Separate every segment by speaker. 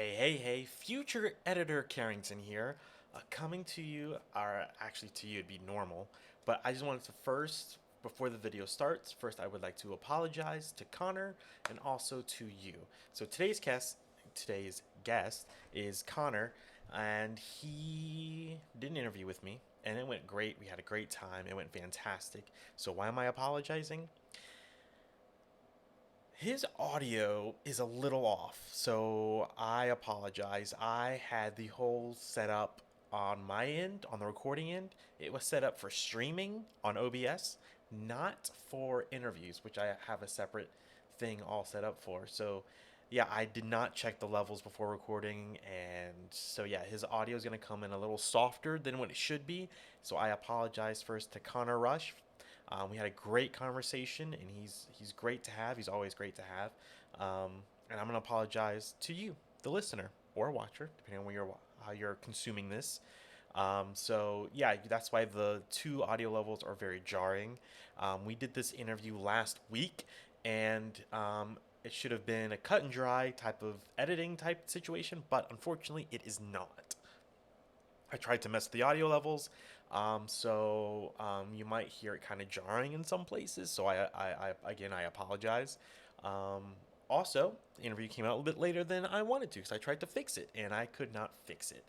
Speaker 1: Hey, future editor Carrington here, coming to you, or actually to you, it'd be normal, but I just wanted to first, before the video starts, first I would like to apologize to Connor and also to you. So today's guest is Connor, and he did an interview with me, and it went great. We had a great time. It went fantastic. So why am I apologizing? His audio is a little off, so I apologize. I had the whole setup on my end, on the recording end. It was set up for streaming on OBS, not for interviews, which I have a separate thing all set up for. So, yeah, I did not check the levels before recording, and so yeah, his audio is going to come in a little softer than what it should be. So I apologize first to Connor Rush. We had a great conversation, and he's great to have. He's always great to have. And I'm gonna apologize to you, the listener or watcher, depending on how you're consuming this. So yeah, that's why the two audio levels are very jarring. We did this interview last week, and it should have been a cut and dry type of editing type situation, but unfortunately, it is not. I tried to mess with the audio levels, so you might hear it kind of jarring in some places. So I apologize. Um, Also, the interview came out a little bit later than I wanted to because I tried to fix it and I could not fix it.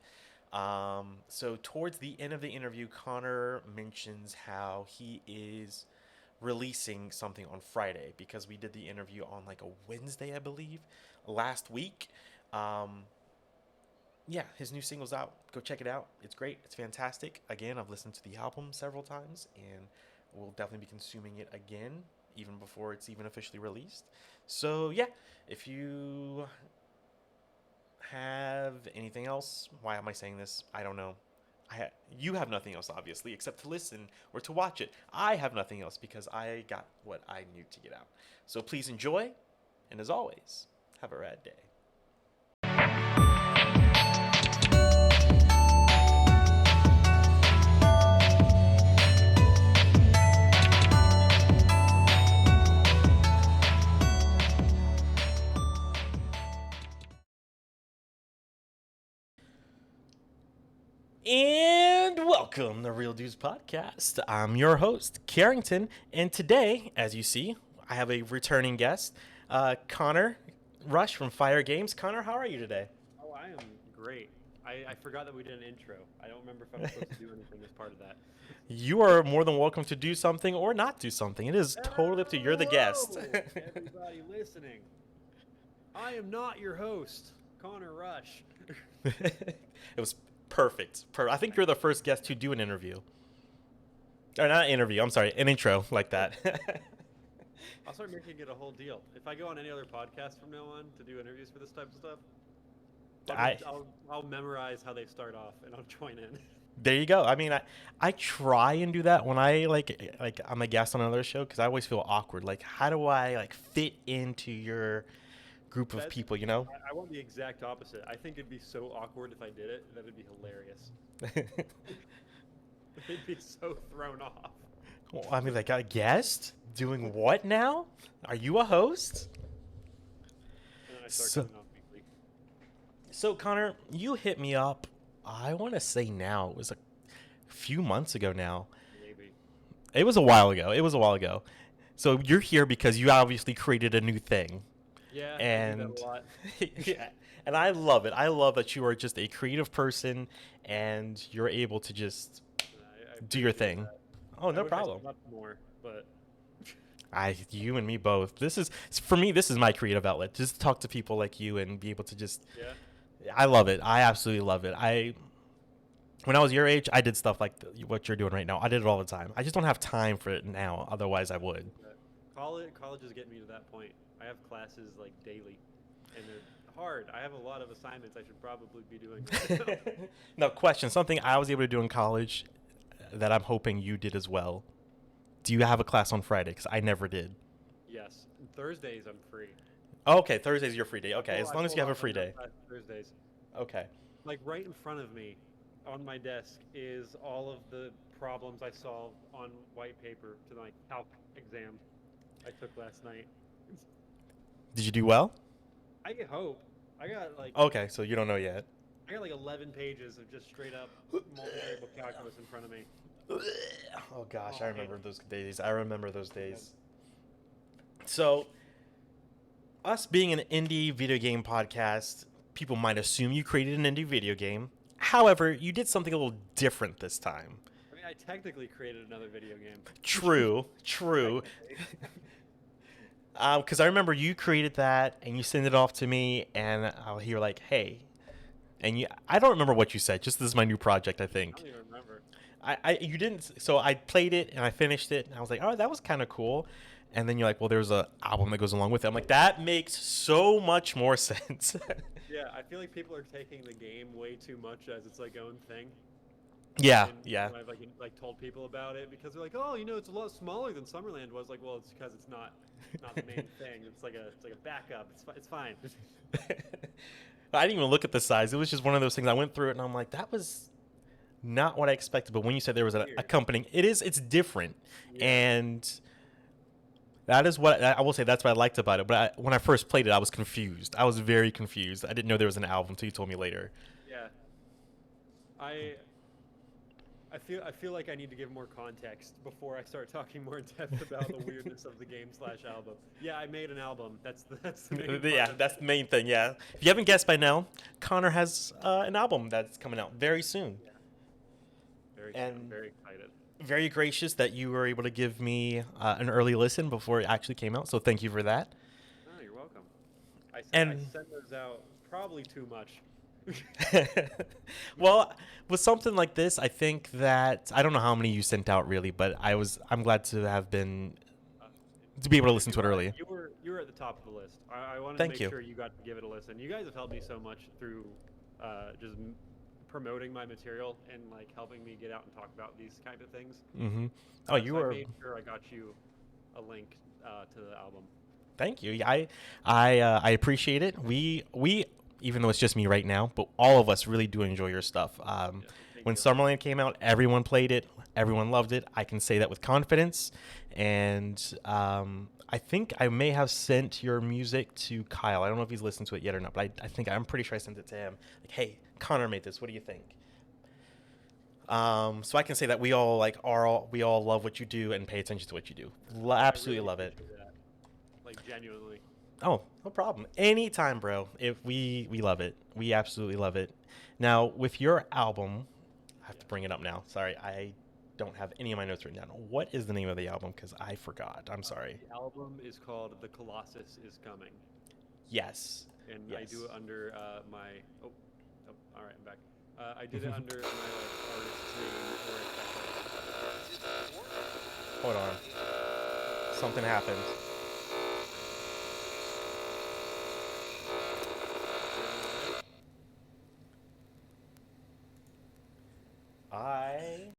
Speaker 1: So towards the end of the interview, Connor mentions how he is releasing something on Friday because we did the interview on like a Wednesday, I believe, last week. Um, yeah, his new single's out. Go check it out. It's great. It's fantastic. Again, I've listened to the album several times and we'll definitely be consuming it again, even before it's even officially released. So, yeah, if you have anything else, why am I saying this? I don't know. You have nothing else, obviously, except to listen or to watch it. I have nothing else because I got what I knew to get out. So please enjoy, and as always, have a rad day. And welcome to the Real Dudes Podcast. I'm your host, Carrington, and today, as you see, I have a returning guest, Connor Rush from FYRE Games. Connor, how are you today?
Speaker 2: Oh, I am great. I forgot that we did an intro. I don't remember if I'm supposed to do anything as part of that.
Speaker 1: You are more than welcome to do something or not do something. It is totally up to you. You're the guest.
Speaker 2: Hello, everybody listening. I am not your host, Connor Rush.
Speaker 1: It was perfect. I think you're the first guest to do an interview. Or not an interview, I'm sorry, an intro like that.
Speaker 2: I'll start making it a whole deal. If I go on any other podcast from now on to do interviews for this type of stuff,
Speaker 1: I
Speaker 2: I'll memorize how they start off and I'll join in.
Speaker 1: There you go. I mean, I try and do that when I like I'm a guest on another show because I always feel awkward. Like, how do I like fit into your group of
Speaker 2: That's
Speaker 1: people? You know?
Speaker 2: I want the exact opposite. I think it'd be so awkward if I did it that it'd be hilarious. They'd be so thrown off.
Speaker 1: Well, I mean, like a guest doing what now? Are you a host?
Speaker 2: And then I start
Speaker 1: So,
Speaker 2: coming off weekly.
Speaker 1: so Connor, you hit me up. I want to say now it was a few months ago now.
Speaker 2: Maybe.
Speaker 1: It was a while ago. It was a while ago. So you're here because you obviously created a new thing.
Speaker 2: Yeah, I do that
Speaker 1: And
Speaker 2: a lot.
Speaker 1: yeah, and I love it. I love that you are just a creative person and you're able to just
Speaker 2: I
Speaker 1: do your
Speaker 2: appreciate
Speaker 1: thing.
Speaker 2: that.
Speaker 1: Oh,
Speaker 2: I
Speaker 1: no
Speaker 2: wish I
Speaker 1: problem.
Speaker 2: slept more, but
Speaker 1: You and me both. This is for me. This is my creative outlet. Just to talk to people like you and be able to just.
Speaker 2: yeah.
Speaker 1: I love it. I absolutely love it. When I was your age, I did stuff like what you're doing right now. I did it all the time. I just don't have time for it now. Otherwise, I would.
Speaker 2: College is getting me to that point. I have classes like daily, and they're hard. I have a lot of assignments I should probably be doing right now.
Speaker 1: No question. Something I was able to do in college that I'm hoping you did as well. Do you have a class on Friday? Because I never did.
Speaker 2: Yes, Thursdays I'm free.
Speaker 1: Oh, okay, Thursday's your free day. Okay, as
Speaker 2: I
Speaker 1: long as
Speaker 2: told
Speaker 1: you have a
Speaker 2: off on
Speaker 1: free day.
Speaker 2: class Thursdays.
Speaker 1: Okay.
Speaker 2: Like right in front of me, on my desk, is all of the problems I solved on white paper to my calc exam I took last night.
Speaker 1: Did you do well?
Speaker 2: I hope. I got like
Speaker 1: Okay, so you don't know yet.
Speaker 2: 11 pages of just straight up multivariable calculus in front of me.
Speaker 1: Oh gosh,
Speaker 2: Oh,
Speaker 1: I
Speaker 2: I hate
Speaker 1: remember
Speaker 2: it.
Speaker 1: those days. I remember those
Speaker 2: So bad.
Speaker 1: days. So, us being an indie video game podcast, people might assume you created an indie video game. However, you did something a little different this time.
Speaker 2: I mean, I technically created another video game.
Speaker 1: True, true.
Speaker 2: Technically.
Speaker 1: Because I remember you created that and you sent it off to me, and I'll hear like, "Hey," and I don't remember what you said. Just this is my new project, I
Speaker 2: I
Speaker 1: think.
Speaker 2: don't even remember.
Speaker 1: You didn't. So I played it and I finished it, and I was like, "Oh, that was kind of cool." And then you're like, "Well, there's a album that goes along with it." I'm like, "That makes so much more sense."
Speaker 2: Yeah, I feel like people are taking the game way too much as its like own thing.
Speaker 1: Yeah,
Speaker 2: And
Speaker 1: yeah.
Speaker 2: when I've told people about it because they're like, oh, it's a lot smaller than Summerland was. Like, well, it's because it's not the main thing. It's like a backup. It's fine.
Speaker 1: I didn't even look at the size. It was just one of those things. I went through it and I'm like, that was not what I expected. But when you said there was an
Speaker 2: Weird.
Speaker 1: accompanying, it's different,
Speaker 2: Yeah.
Speaker 1: and that is what I will say. That's what I liked about it. But when I first played it, I was confused. I was very confused. I didn't know there was an album until you told me later.
Speaker 2: Yeah. I I feel like I need to give more context before I start talking more in depth about the weirdness of the game slash album. Yeah, I made an album. That's the main part
Speaker 1: Yeah,
Speaker 2: of
Speaker 1: that's
Speaker 2: it.
Speaker 1: the main thing. Yeah. If you haven't guessed by now, Connor has an album that's coming out very soon,
Speaker 2: Yeah, very soon. I'm
Speaker 1: and
Speaker 2: very excited.
Speaker 1: very gracious that you were able to give me an early listen before it actually came out. So thank you for that.
Speaker 2: Oh, you're welcome. I
Speaker 1: And
Speaker 2: send those out probably too much.
Speaker 1: well, with something like this, I think that I don't know how many you sent out really, but I'm glad to have been
Speaker 2: Uh,
Speaker 1: to be able to
Speaker 2: you
Speaker 1: listen to
Speaker 2: you
Speaker 1: it
Speaker 2: are
Speaker 1: early.
Speaker 2: you were at the top of the list. I wanted to
Speaker 1: Thank
Speaker 2: make
Speaker 1: you.
Speaker 2: sure you got to give it a listen. You guys have helped me so much through just promoting my material and like helping me get out and talk about these kind of things.
Speaker 1: Mm-hmm. Oh, you
Speaker 2: So I
Speaker 1: were.
Speaker 2: made sure I got you a link to the album.
Speaker 1: Thank you. Yeah, I appreciate it. We even though it's just me right now, but all of us really do enjoy your stuff.
Speaker 2: Yeah, thank
Speaker 1: When
Speaker 2: you.
Speaker 1: Summerland came out, everyone played it. Everyone loved it. I can say that with confidence. And I think I may have sent your music to Kyle. I don't know if he's listened to it yet or not, but I'm pretty sure I sent it to him. Like, hey, Connor made this. What do you think? So I can say that we all love what you do and pay attention to what you do.
Speaker 2: I
Speaker 1: Absolutely
Speaker 2: really
Speaker 1: love it.
Speaker 2: appreciate that. Like genuinely.
Speaker 1: Oh, no problem. Anytime, bro. If we love it. We absolutely love it. Now, with your album, I have to
Speaker 2: Yes.
Speaker 1: bring it up now. Sorry, I don't have any of my notes written down. What is the name of the album? Because I forgot. I'm sorry.
Speaker 2: The album is called "The Colossus Is Coming,"
Speaker 1: Yes.
Speaker 2: and I do
Speaker 1: Yes.
Speaker 2: it under my. Oh, oh, all right, I'm back. I did it under my like artist's name or
Speaker 1: Hold on. Something happened. I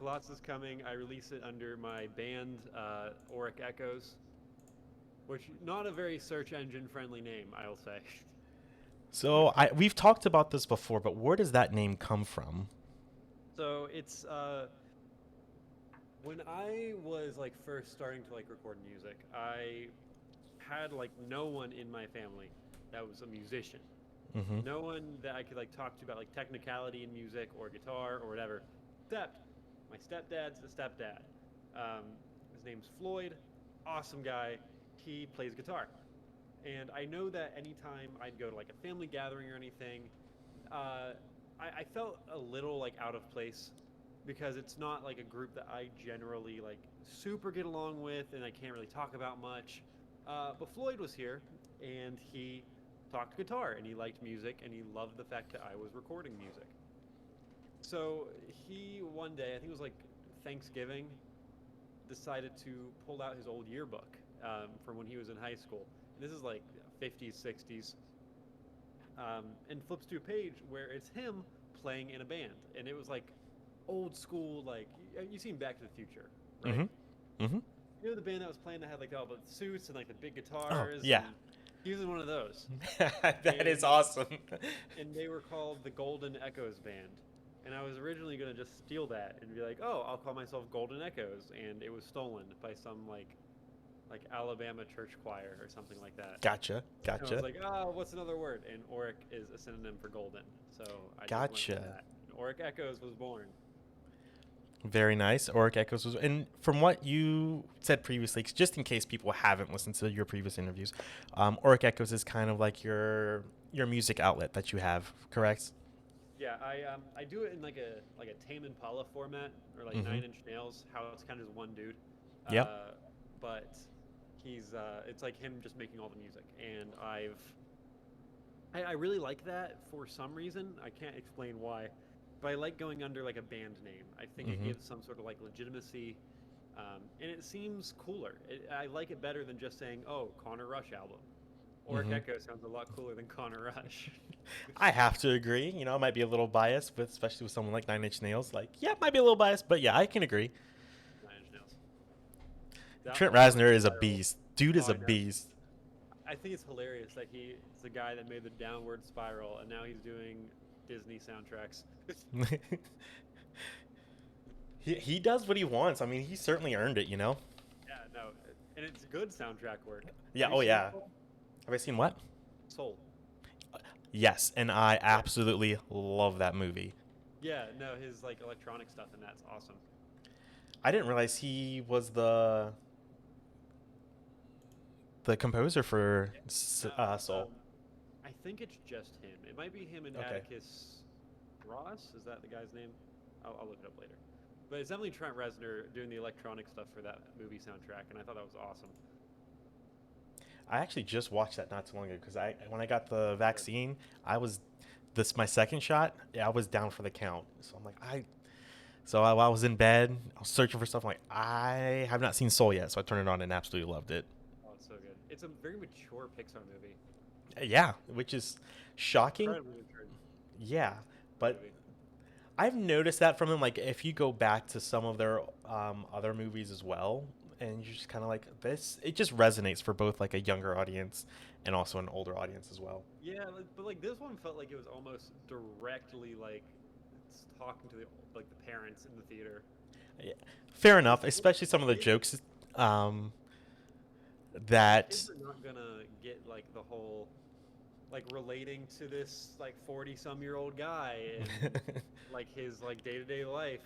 Speaker 2: Colossus is coming. I release it under my band, Auric Echoes, which not a very search engine friendly name, I'll say.
Speaker 1: So we've talked about this before, but where does that name come from?
Speaker 2: So it's when I was like first starting to like record music, I had like no one in my family that was a musician.
Speaker 1: Mm-hmm.
Speaker 2: No one that I could like talk to about like technicality in music or guitar or whatever, except my stepdad's a stepdad. Um, his name's Floyd, awesome guy. He plays guitar, and I know that anytime I'd go to like a family gathering or anything, uh, I felt a little like out of place because it's not like a group that I generally like super get along with, and I can't really talk about much. But Floyd was here, and he talked guitar, and he liked music, and he loved the fact that I was recording music. So he one day, I think it was like Thanksgiving, decided to pull out his old yearbook from when he was in high school. And this is like 50s, 60s, and flips to a page where it's him playing in a band, and it was like old school, like you've seen Back to the Future, right?
Speaker 1: Mm-hmm. Mm-hmm.
Speaker 2: You know the band that was playing that had like all the suits and like the big
Speaker 1: Oh,
Speaker 2: guitars.
Speaker 1: yeah.
Speaker 2: And he was in one of those,
Speaker 1: That is
Speaker 2: and
Speaker 1: awesome.
Speaker 2: and they were called the Golden Echoes Band. And I was originally gonna just steal that and be like, oh, I'll call myself Golden Echoes, and it was stolen by some like Alabama church choir or something like that.
Speaker 1: Gotcha.
Speaker 2: And I was
Speaker 1: Gotcha.
Speaker 2: like, oh, what's another word? And Auric is a synonym for golden, so I just went with
Speaker 1: Gotcha.
Speaker 2: that. And Auric Echoes was born.
Speaker 1: Very nice. Auric Echoes was, and from what you said previously, just in case people haven't listened to your previous interviews, Auric Echoes is kind of like your music outlet that you have, correct?
Speaker 2: Yeah, I do it in like a Tame Impala format or like
Speaker 1: Mm-hmm.
Speaker 2: 9 Inch Nails, how it's kind of just one dude.
Speaker 1: Yep.
Speaker 2: But he's it's like him just making all the music, and I really like that for some reason. I can't explain why, but I like going under like a band name. I think it
Speaker 1: Mm-hmm.
Speaker 2: gives some sort of like legitimacy, and it seems cooler. I like it better than just saying, "Oh, Connor Rush album." Auric
Speaker 1: Mm-hmm.
Speaker 2: Echo sounds a lot cooler than Connor Rush.
Speaker 1: I have to agree. I might be a little biased, but especially with someone like Nine Inch Nails, like, yeah, it might be a little biased, but yeah, I can agree.
Speaker 2: 9 Inch Nails. That
Speaker 1: Trent
Speaker 2: one went
Speaker 1: Reznor is a
Speaker 2: viral.
Speaker 1: beast. Dude
Speaker 2: Oh,
Speaker 1: is a
Speaker 2: I know.
Speaker 1: beast.
Speaker 2: I think it's hilarious that he's the guy that made the Downward Spiral, and now he's doing Disney soundtracks.
Speaker 1: He does what he wants. I mean, he certainly earned it.
Speaker 2: Yeah, no, and it's good soundtrack work.
Speaker 1: Yeah.
Speaker 2: Have you
Speaker 1: Oh
Speaker 2: seen
Speaker 1: yeah. Have I seen what?
Speaker 2: Soul?
Speaker 1: Yes, and I
Speaker 2: Yeah.
Speaker 1: absolutely love that movie.
Speaker 2: Yeah, no, his like electronic stuff, and that's awesome.
Speaker 1: I didn't realize he was the composer for
Speaker 2: No,
Speaker 1: Soul.
Speaker 2: I think it's just him. It might be him and
Speaker 1: Okay.
Speaker 2: Atticus Ross. Is that the guy's name? I'll look it up later. But it's definitely Trent Reznor doing the electronic stuff for that movie soundtrack, and I thought that was awesome.
Speaker 1: I actually just watched that not too long ago because when I got the vaccine, I was this my second shot. Yeah, I was down for the count. So I'm like while I was in bed, I was searching for stuff. I'm like, I have not seen Soul yet, so I turned it on and absolutely loved it.
Speaker 2: Oh, it's so good. It's a very mature Pixar movie.
Speaker 1: Yeah, which is shocking.
Speaker 2: Incredibly mature
Speaker 1: Yeah, but
Speaker 2: movie.
Speaker 1: I've noticed that from them. Like, if you go back to some of their other movies as well, and you're just kind of like this, it just resonates for both like a younger audience and also an older audience as well.
Speaker 2: Yeah, but like this one felt like it was almost directly like it's talking to the parents in the theater.
Speaker 1: Yeah. Fair enough,
Speaker 2: Because
Speaker 1: especially some of the
Speaker 2: kids,
Speaker 1: jokes um, that.
Speaker 2: kids are not gonna get like the whole like relating to this like 40-some-year-old guy and like his like day-to-day life,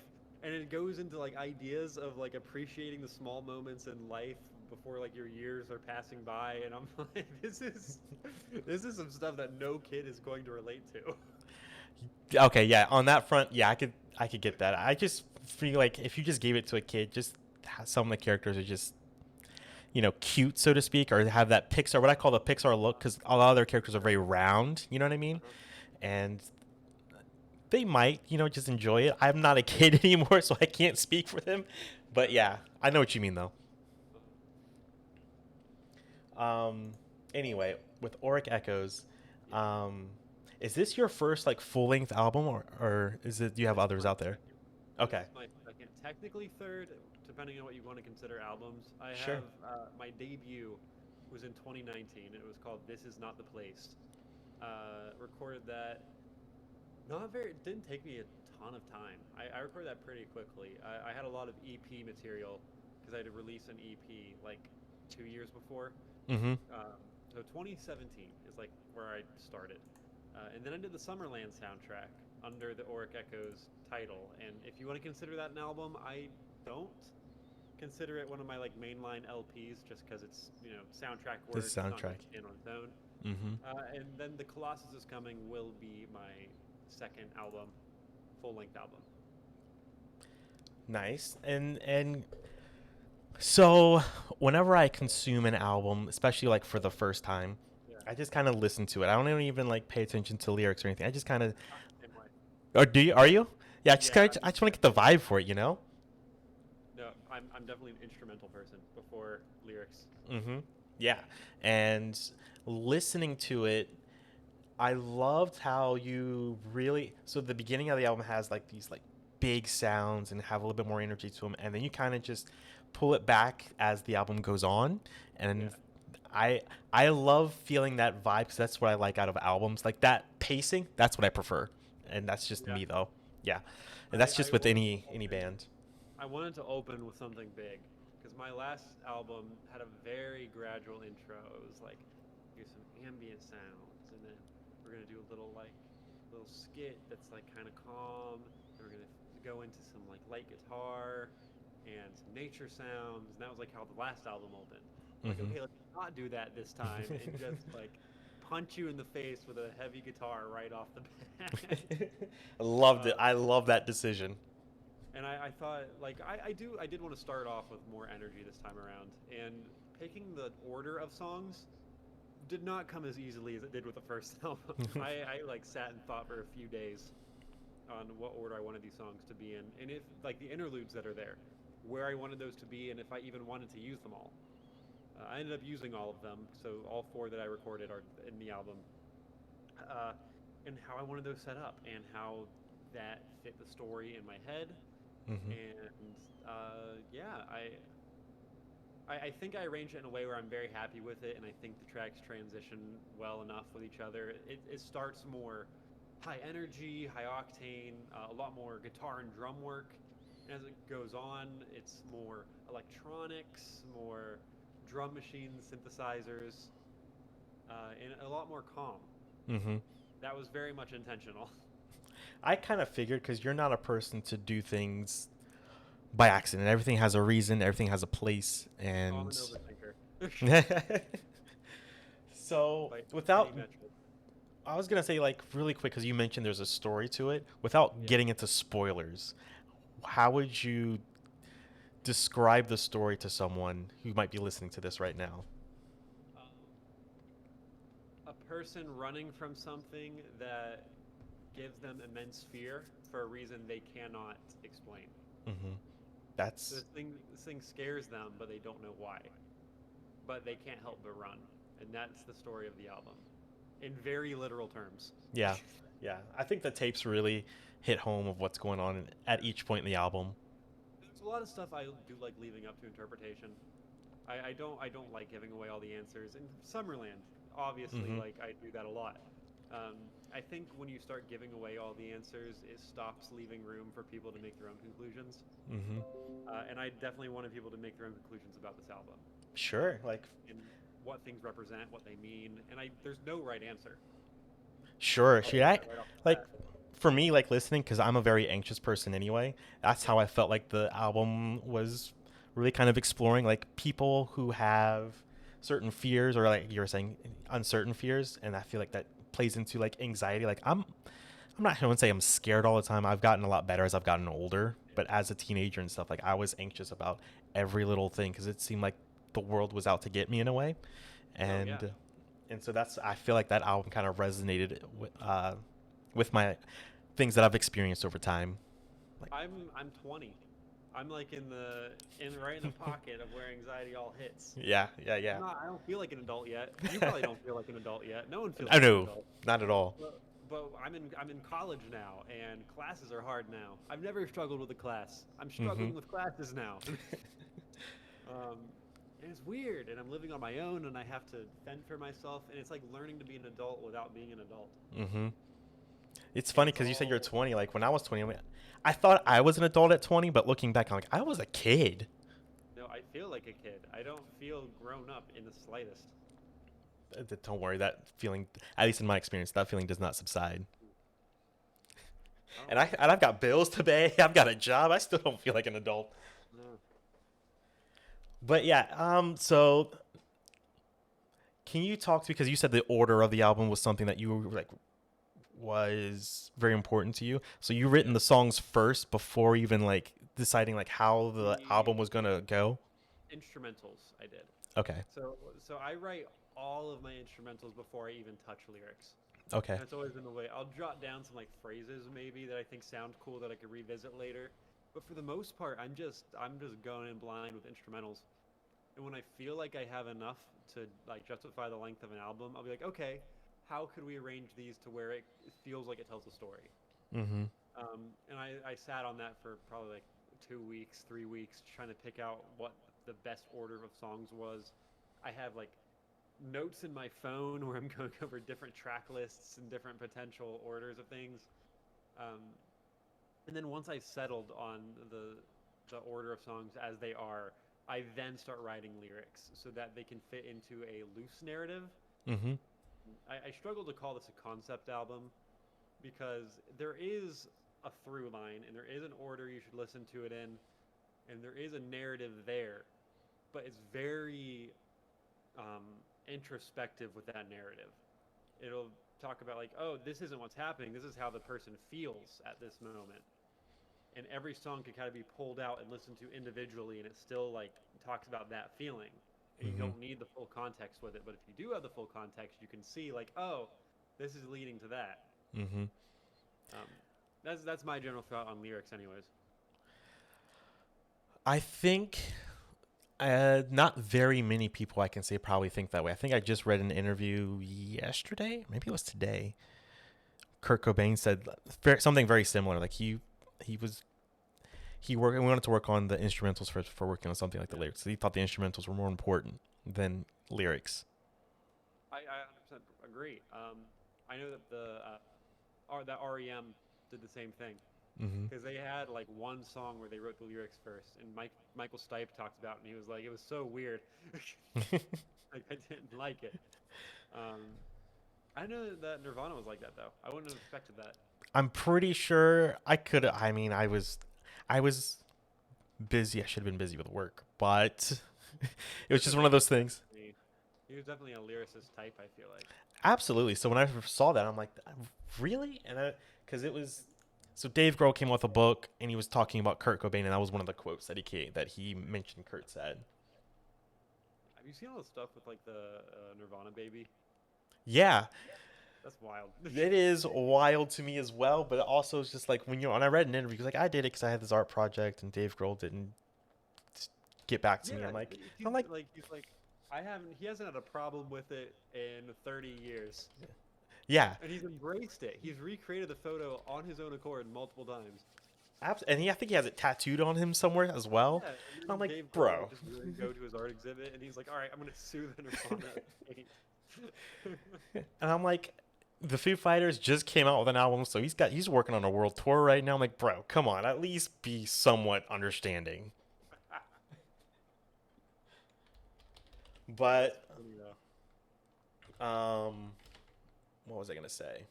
Speaker 2: and it goes into like ideas of like appreciating the small moments in life before like your years are passing by, and I'm like, this is some stuff that no kid is going to relate to.
Speaker 1: Okay, yeah, on that front, yeah, I could get that. I just feel like if you just gave it to a kid, just some of the characters are just cute, so to speak, or have that Pixar, what I call the Pixar look, because a lot of their characters are very round. You know what I mean?
Speaker 2: Uh-huh.
Speaker 1: And they might, just enjoy it. I'm not a kid anymore, so I can't speak for them. But yeah, I know what you mean, though. Um, anyway, with Auric Echoes,
Speaker 2: Yeah,
Speaker 1: is this your first like full length album, or is it? Do you have
Speaker 2: it's
Speaker 1: others
Speaker 2: my
Speaker 1: out there?
Speaker 2: second. This
Speaker 1: Okay.
Speaker 2: is my second technically third, depending on what you want to consider albums. I
Speaker 1: Sure.
Speaker 2: have my debut was in 2019. It was called "This Is Not the Place." Recorded that. Not very. It didn't take me a ton of time. I recorded that pretty quickly. I had a lot of EP material because I had to release an EP like 2 years before.
Speaker 1: Mm-hmm.
Speaker 2: So 2017 is like where I started, and then I did the Summerland soundtrack under the Auric Echoes title. And if you want to consider that an album, I don't consider it one of my like mainline LPs just because it's soundtrack
Speaker 1: The
Speaker 2: work. It's not going
Speaker 1: soundtrack.
Speaker 2: to stand on its own.
Speaker 1: Mm-hmm.
Speaker 2: And then the Colossus is Coming will be my second album, full length album.
Speaker 1: Nice. And so whenever I consume an album, especially like for the first time,
Speaker 2: Yeah.
Speaker 1: I just kind of listen to it. I don't even like pay attention to lyrics or anything. I just kind of.
Speaker 2: Same way.
Speaker 1: Or do you? Are you? Yeah. I just
Speaker 2: Yeah,
Speaker 1: kind of. I just want to get the vibe for it. You know.
Speaker 2: no, I'm definitely an instrumental person before lyrics.
Speaker 1: Mm-hmm. Yeah. And listening to it, I loved how you really. So the beginning of the album has like these like big sounds and have a little bit more energy to them, and then you kind of just pull it back as the album goes on,
Speaker 2: Yeah.
Speaker 1: and I I love feeling that vibe because that's what I like out of albums. Like that pacing, that's what I prefer, and that's just
Speaker 2: Yeah.
Speaker 1: me though. Yeah, and that's
Speaker 2: I
Speaker 1: just with
Speaker 2: wanted to
Speaker 1: any
Speaker 2: open.
Speaker 1: band.
Speaker 2: I wanted to open with something big because my last album had a very gradual intro. It was like here's some ambient sounds, and then we're gonna do a little skit that's like kind of calm. And we're gonna go into some like light guitar and some nature sounds, and that was like how the last album opened. I'm like,
Speaker 1: Hmm.
Speaker 2: okay, let's not do that this time, and just like punch you in the face with a heavy guitar right off the bat.
Speaker 1: I loved it.
Speaker 2: uh,
Speaker 1: I love that decision.
Speaker 2: and I thought like I did want to start off with more energy this time around, and picking the order of songs did not come as easily as it did with the first album. I like sat and thought for a few days on what order I wanted these songs to be in, and if like the interludes that are there, where I wanted those to be, and if I even wanted to use them all. I ended up using all of them, so all four that I recorded are in the album, uh, and how I wanted those set up, and how that fit the story in my head,
Speaker 1: Hmm.
Speaker 2: and yeah, I think I arranged it in a way where I'm very happy with it, and I think the tracks transition well enough with each other. It starts more high energy, high octane, a lot more guitar and drum work. And as it goes on, it's more electronics, more drum machines, synthesizers, and a lot more calm.
Speaker 1: Hmm.
Speaker 2: That was very much intentional.
Speaker 1: I kind of figured because you're not a person to do things by accident. Everything has a reason. Everything has a place,
Speaker 2: Oh, I'm
Speaker 1: and
Speaker 2: an overthinker
Speaker 1: so
Speaker 2: by any
Speaker 1: without,
Speaker 2: metric.
Speaker 1: I was gonna say like really quick because you mentioned there's a story to it. Without
Speaker 2: Yeah.
Speaker 1: getting into spoilers, how would you describe the story to someone who might be listening to this right now?
Speaker 2: Um, a person running from something that gives them immense fear for a reason they cannot explain.
Speaker 1: Hmm.
Speaker 2: So
Speaker 1: That's
Speaker 2: this thing scares them, but they don't know why. But they can't help but run, and that's the story of the album, in very literal terms.
Speaker 1: yeah, yeah. I think the tapes really hit home of what's going on at each point in the album.
Speaker 2: There's a lot of stuff I do like leaving up to interpretation. I don't like giving away all the answers. In Summerland, obviously,
Speaker 1: Hmm.
Speaker 2: like I do that a lot. Um, I think when you start giving away all the answers, it stops leaving room for people to make their own conclusions.
Speaker 1: Hmm.
Speaker 2: And I definitely wanted people to make their own conclusions about this album
Speaker 1: Sure, like
Speaker 2: and what things represent, what they mean. And there's no right answer.
Speaker 1: sure.
Speaker 2: I'll
Speaker 1: Should
Speaker 2: say
Speaker 1: I
Speaker 2: that right off the
Speaker 1: like
Speaker 2: bat.
Speaker 1: for me like listening because I'm a very anxious person anyway. That's
Speaker 2: Yeah.
Speaker 1: how I felt like the album was really kind of exploring like people who have certain fears or like you were saying uncertain fears, and I feel like that plays into like anxiety. Like I'm not going to say I'm scared all the time. I've gotten a lot better as I've gotten older, but as a teenager and stuff, like I was anxious about every little thing because it seemed like the world was out to get me in a way,
Speaker 2: Oh yeah.
Speaker 1: and so that's I feel like that album kind of resonated with my things that I've experienced over time. Like,
Speaker 2: I'm 20. I'm like in right in the pocket of where anxiety all hits.
Speaker 1: yeah, yeah, yeah.
Speaker 2: I don't feel like an adult yet. You probably don't feel like an adult yet. No one feels
Speaker 1: I
Speaker 2: like an
Speaker 1: know,
Speaker 2: adult.
Speaker 1: not at all.
Speaker 2: but I'm in college now, and classes are hard now. I've never struggled with a class. I'm
Speaker 1: Mm-hmm.
Speaker 2: struggling with classes now. um, and it's weird. And I'm living on my own, and I have to fend for myself. And it's like learning to be an adult without being an adult.
Speaker 1: Mm-hmm. It's
Speaker 2: And
Speaker 1: funny
Speaker 2: it's
Speaker 1: because you said you're
Speaker 2: all
Speaker 1: 20. Like when I was 20, I thought I was an adult at 20, but looking back, I'm like, I was a kid.
Speaker 2: no. I feel like a kid. I don't feel grown up in the slightest.
Speaker 1: Don't worry, that feeling, at least in my experience, that feeling does not subside.
Speaker 2: Oh,
Speaker 1: And I've got bills to pay. I've got a job. I still don't feel like an adult.
Speaker 2: no.
Speaker 1: But yeah, so can you talk to, because you said the order of the album was something that you were like was very important to you. So you written
Speaker 2: Yeah.
Speaker 1: the songs first before even like deciding like how the
Speaker 2: The
Speaker 1: album was gonna go.
Speaker 2: instrumentals I did.
Speaker 1: Okay.
Speaker 2: So I write all of my instrumentals before I even touch lyrics.
Speaker 1: Okay.
Speaker 2: And it's always been the way. I'll jot down some like phrases maybe that I think sound cool that I could revisit later. But for the most part, I'm just going in blind with instrumentals. And when I feel like I have enough to like justify the length of an album, I'll be like, okay, how could we arrange these to where it feels like it tells a story?
Speaker 1: Mm-hmm.
Speaker 2: And I sat on that for probably like 2 weeks, 3 weeks, trying to pick out what the best order of songs was. I have like notes in my phone where I'm going over different track lists and different potential orders of things. Um, and then once I settled on the order of songs as they are, I then start writing lyrics so that they can fit into a loose narrative.
Speaker 1: Mm-hmm.
Speaker 2: I struggle to call this a concept album because there is a through line and there is an order you should listen to it in, and there is a narrative there, but it's very um, introspective with that narrative. It'll talk about like, oh, this isn't what's happening. This is how the person feels at this moment. And every song can kind of be pulled out and listened to individually, and it still like talks about that feeling. And you
Speaker 1: Mm-hmm.
Speaker 2: don't need the full context with it, but if you do have the full context, you can see like, oh, this is leading to that.
Speaker 1: Mm-hmm.
Speaker 2: Um, that's my general thought on lyrics, anyways.
Speaker 1: I think not very many people I can say probably think that way. I think I just read an interview yesterday, maybe it was today. Kurt Cobain said something very similar. Like he was he wanted to work on the instrumentals for working on something like the
Speaker 2: Yeah,
Speaker 1: lyrics. So he thought the instrumentals were more important than lyrics.
Speaker 2: I 100% agree. I know that that REM did the same thing
Speaker 1: Mm-hmm.
Speaker 2: because they had like one song where they wrote the lyrics first, and Michael Stipe talked about it, and he was like, it was so weird, like I didn't like it. Um, I know that Nirvana was like that though. I wouldn't have expected that.
Speaker 1: I'm pretty sure I could. I mean, I was busy. I should have been busy with work, but it was
Speaker 2: Kurt
Speaker 1: just one of
Speaker 2: Cobain was
Speaker 1: those things.
Speaker 2: definitely he was definitely a lyricist type. I feel like.
Speaker 1: Absolutely. So when I first saw that, I'm like, really? Because it was. So Dave Grohl came out with a book, and he was talking about Kurt Cobain, and that was one of the quotes that he mentioned. Kurt said,
Speaker 2: Have you seen all the stuff with like the Nirvana baby?
Speaker 1: "Yeah,
Speaker 2: That's wild.
Speaker 1: it is wild to me as well, but it also is just like when I read an interview, like I did it because I had this art project, and Dave Grohl didn't get back to me.
Speaker 2: Yeah,
Speaker 1: I'm like,
Speaker 2: he's like he hasn't had a problem with it in 30 years.
Speaker 1: yeah,
Speaker 2: And he's embraced it. He's recreated the photo on his own accord multiple times.
Speaker 1: and I think he has it tattooed on him somewhere as well.
Speaker 2: Yeah,
Speaker 1: And
Speaker 2: and
Speaker 1: I'm
Speaker 2: then
Speaker 1: like,
Speaker 2: Dave Grohl would
Speaker 1: bro.
Speaker 2: just go to his art exhibit and he's like, "All right, I'm going to sue the Nirvana estate."
Speaker 1: And I'm like, the Foo Fighters just came out with an album, so he's working on a world tour right now. I'm like, bro, come on, at least be somewhat understanding.
Speaker 2: That's
Speaker 1: But
Speaker 2: funny though.
Speaker 1: what was I gonna say?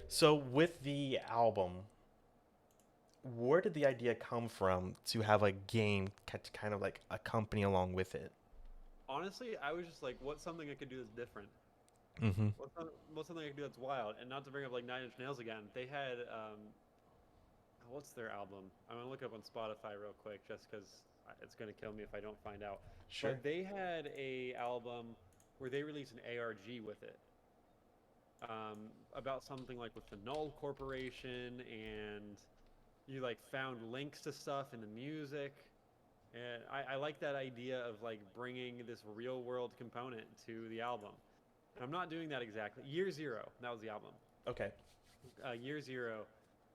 Speaker 1: So with the album, where did the idea come from to have a game to kind of like accompany along with it?
Speaker 2: Honestly, I was just like, what's something I could do that's different?
Speaker 1: Mm-hmm.
Speaker 2: What's something I could do that's wild? And not to bring up like Nine Inch Nails again, they had what's their album? I'm gonna look it up on Spotify real quick just because it's gonna kill me if I don't find out.
Speaker 1: Sure.
Speaker 2: But they had a album where they released an ARG with it, about something like with the Null Corporation, and you like found links to stuff in the music. And I like that idea of like bringing this real world component to the album. And I'm not doing that exactly. Year Zero, that was the album.
Speaker 1: Okay.
Speaker 2: Year Zero,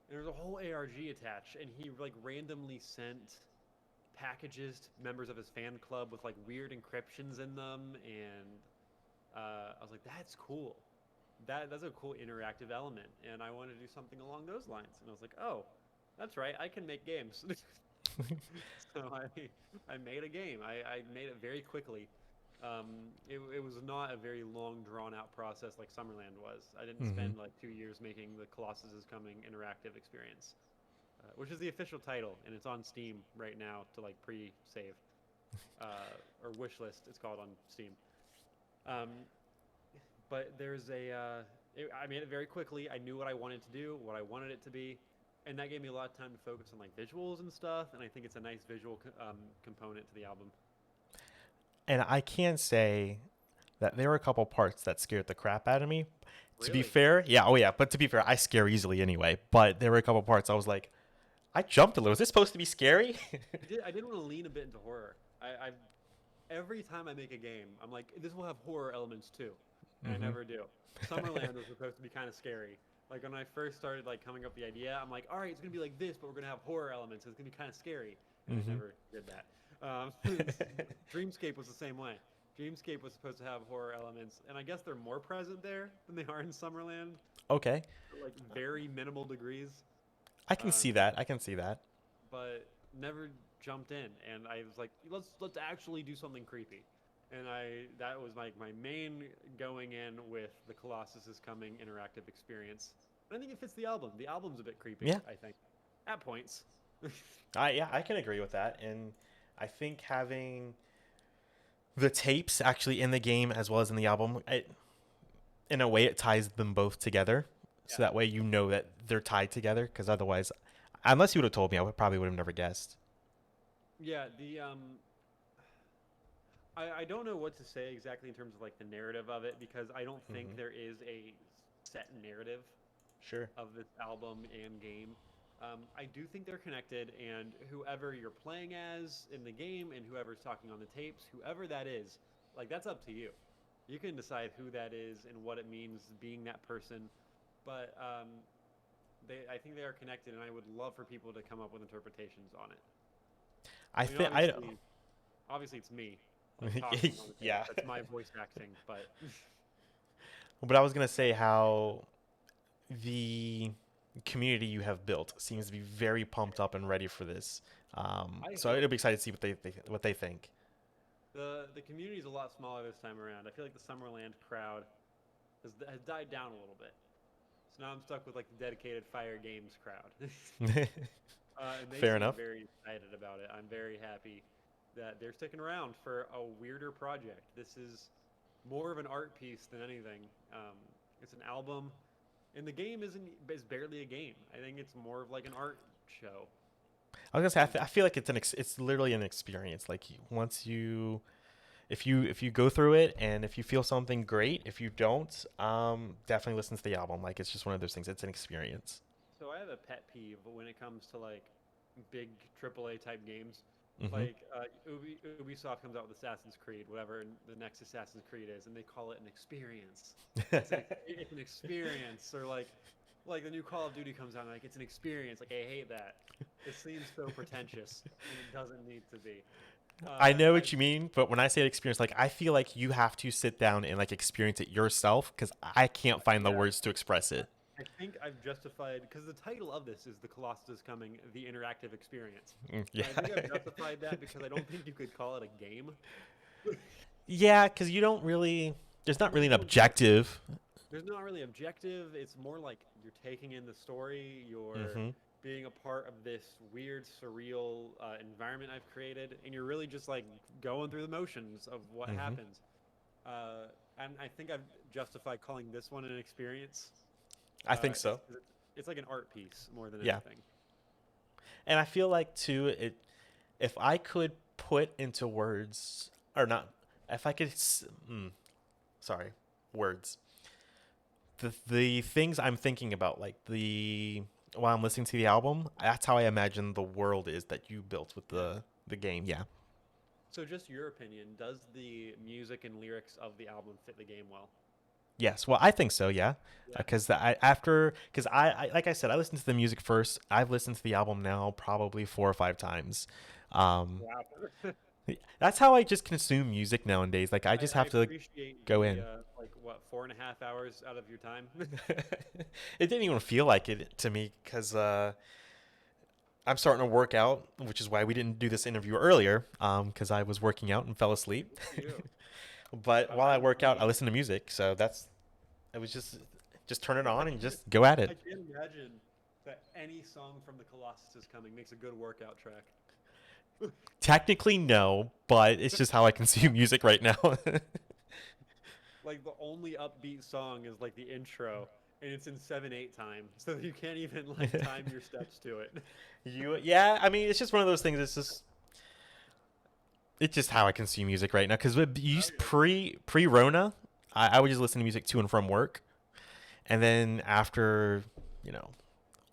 Speaker 2: and there's a whole ARG attached, and he like randomly sent packages to members of his fan club with like weird encryptions in them, and I was like, that's cool. That's a cool interactive element, and I want to do something along those lines. And I was like, oh, that's right, I can make games. So I made a game. I made it very quickly. It was not a very long, drawn out process like Summerland was. I didn't
Speaker 1: Mm-hmm.
Speaker 2: spend like 2 years making the Colossus is Coming interactive experience, which is the official title, and it's on Steam right now to like pre-save or wishlist. It's called on Steam. Um, but there's I made it very quickly. I knew what I wanted to do, what I wanted it to be, and that gave me a lot of time to focus on like visuals and stuff. And I think it's a nice visual component to the album.
Speaker 1: And I can say that there were a couple parts that scared the crap out of me. To be
Speaker 2: Really,
Speaker 1: fair, yeah, oh yeah, but to be fair, I scare easily anyway. But there were a couple parts I was like, I jumped a little. Is this supposed to be scary?
Speaker 2: I did want to lean a bit into horror. I every time I make a game, I'm like, this will have horror elements too, and I
Speaker 1: Mm-hmm.
Speaker 2: never do. Summerland was supposed to be kind of scary. Like when I first started like coming up with the idea, I'm like, all right, it's gonna be like this, but we're gonna have horror elements. So it's gonna be kind of scary, and I
Speaker 1: Mm-hmm.
Speaker 2: never did that. Dreamscape was the same way. Dreamscape was supposed to have horror elements, and I guess they're more present there than they are in Summerland,
Speaker 1: Okay.
Speaker 2: like very minimal degrees.
Speaker 1: I can
Speaker 2: Um,
Speaker 1: see that. I can see that.
Speaker 2: but never jumped in. And I was like, let's actually do something creepy. And that was like my main going in with the Colossus is Coming interactive experience. And I think it fits the album. The album's a bit creepy,
Speaker 1: Yeah.
Speaker 2: I think, at points.
Speaker 1: Yeah, I can agree with that. And I think having the tapes actually in the game as well as in the album, in a way, it ties them both together.
Speaker 2: Yeah,
Speaker 1: So that way you know that they're tied together. Because otherwise, unless you would have told me, probably would have never guessed.
Speaker 2: yeah. I don't know what to say exactly in terms of like the narrative of it because I don't think
Speaker 1: Mm-hmm.
Speaker 2: there is a set narrative
Speaker 1: Sure.
Speaker 2: of this album and game. I do think they're connected, and whoever you're playing as in the game and whoever's talking on the tapes, whoever that is, like that's up to you. You can decide who that is and what it means being that person. But I think they are connected, and I would love for people to come up with interpretations on it.
Speaker 1: I
Speaker 2: I mean,
Speaker 1: think I.
Speaker 2: obviously, it's me like talking on the tape.
Speaker 1: Yeah.
Speaker 2: That's my voice acting, but
Speaker 1: But I was gonna say how the community you have built seems to be very pumped up and ready for this.
Speaker 2: I
Speaker 1: So
Speaker 2: hope
Speaker 1: it'll be excited to see what they think.
Speaker 2: the community is a lot smaller this time around. I feel like the Summerland crowd has died down a little bit. So now I'm stuck with like the dedicated FYRE Games crowd, and they
Speaker 1: Fair
Speaker 2: seem
Speaker 1: enough.
Speaker 2: very excited about it. I'm very happy that they're sticking around for a weirder project. This is more of an art piece than anything. It's an album, and the game is barely a game. I think it's more of like an art show.
Speaker 1: I was gonna say
Speaker 2: And
Speaker 1: I feel like it's literally an experience. Like once you if you go through it and if you feel something great, if you don't, definitely listen to the album. Like it's just one of those things. It's an experience.
Speaker 2: so I have a pet peeve when it comes to like big AAA type games.
Speaker 1: Hmm.
Speaker 2: Like Ubisoft comes out with Assassin's Creed, whatever the next Assassin's Creed is, and they call it an experience. It's an experience, or like the new Call of Duty comes out, and like it's an experience. Like I hate that. It seems so pretentious, and it doesn't need to be.
Speaker 1: I know
Speaker 2: I
Speaker 1: what you mean, but when I say experience, like I feel like you have to sit down and like experience it yourself because I can't find the
Speaker 2: yeah,
Speaker 1: words to express it.
Speaker 2: I think I've justified because the title of this is The Colossus is Coming, the interactive experience.
Speaker 1: Yeah.
Speaker 2: And I think I've justified that because I don't think you could call it a game.
Speaker 1: Yeah, because you don't really. There's not really
Speaker 2: There's
Speaker 1: an
Speaker 2: no
Speaker 1: objective.
Speaker 2: there's not really objective. It's more like you're taking in the story. You're
Speaker 1: Hmm.
Speaker 2: being a part of this weird, surreal environment I've created, and you're really just like going through the motions of what
Speaker 1: Hmm.
Speaker 2: happens. And I think I've justified calling this one an experience.
Speaker 1: I think so.
Speaker 2: It's like an art piece more than
Speaker 1: Yeah,
Speaker 2: anything.
Speaker 1: and I feel like too. If I could put into words or not, if I could, sorry, words. The things I'm thinking about, like while I'm listening to the album, that's how I imagine the world is that you built with
Speaker 2: Yeah.
Speaker 1: the game. Yeah.
Speaker 2: So, just your opinion, does the music and lyrics of the album fit the game well?
Speaker 1: Yes, well, I think so. Yeah,
Speaker 2: Yeah.
Speaker 1: because I like I said, I listened to the music first. I've listened to the album now probably 4 or 5 times. Um,
Speaker 2: Wow.
Speaker 1: that's how I just consume music nowadays. Like I just
Speaker 2: I
Speaker 1: have to
Speaker 2: appreciate
Speaker 1: go
Speaker 2: the
Speaker 1: in.
Speaker 2: like what 4.5 hours out of your time.
Speaker 1: It didn't even feel like it to me because I'm starting to work out, which is why we didn't do this interview earlier. Because I was working out and fell asleep.
Speaker 2: Good for you.
Speaker 1: But while I
Speaker 2: I
Speaker 1: work out, I
Speaker 2: mean,
Speaker 1: listen to music. So that's it was just turn it
Speaker 2: I
Speaker 1: on and
Speaker 2: can't,
Speaker 1: just go at
Speaker 2: I
Speaker 1: it.
Speaker 2: can't imagine that any song from the Colossus is coming makes a good workout track.
Speaker 1: Technically, no, but it's just how I consume music right now.
Speaker 2: Like the only upbeat song is like the intro, and it's in 7/8 time, so you can't even like time your steps to it.
Speaker 1: Yeah, I mean, it's just one of those things. It's just how I consume music right now. Because used
Speaker 2: Okay.
Speaker 1: pre Rona, I would just listen to music to and from work, and then after you know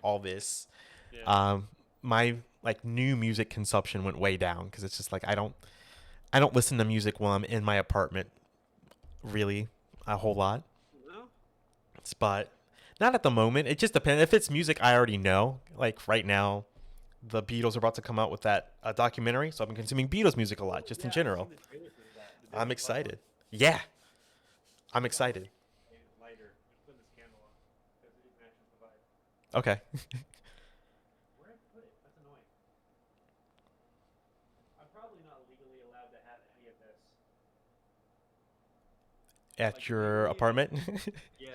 Speaker 1: all this,
Speaker 2: Yeah.
Speaker 1: um, my like new music consumption went way down because it's just like I don't listen to music while I'm in my apartment really a whole lot.
Speaker 2: No.
Speaker 1: But not at the moment. It just depends. If it's music I already know, like right now, the Beatles are about to come out with that documentary, so I've been consuming Beatles music a lot,
Speaker 2: Oh
Speaker 1: just in
Speaker 2: yeah, I've seen
Speaker 1: general.
Speaker 2: the trailer for that. The
Speaker 1: I'm
Speaker 2: David Bowie one.
Speaker 1: excited. Yeah, I'm
Speaker 2: I got a
Speaker 1: excited.
Speaker 2: lighter. I'm putting this candle on because it matches the vibe.
Speaker 1: Okay.
Speaker 2: Where I put it? That's annoying. I'm probably not legally allowed to have any of this. Like
Speaker 1: At your
Speaker 2: legally,
Speaker 1: apartment?
Speaker 2: yeah.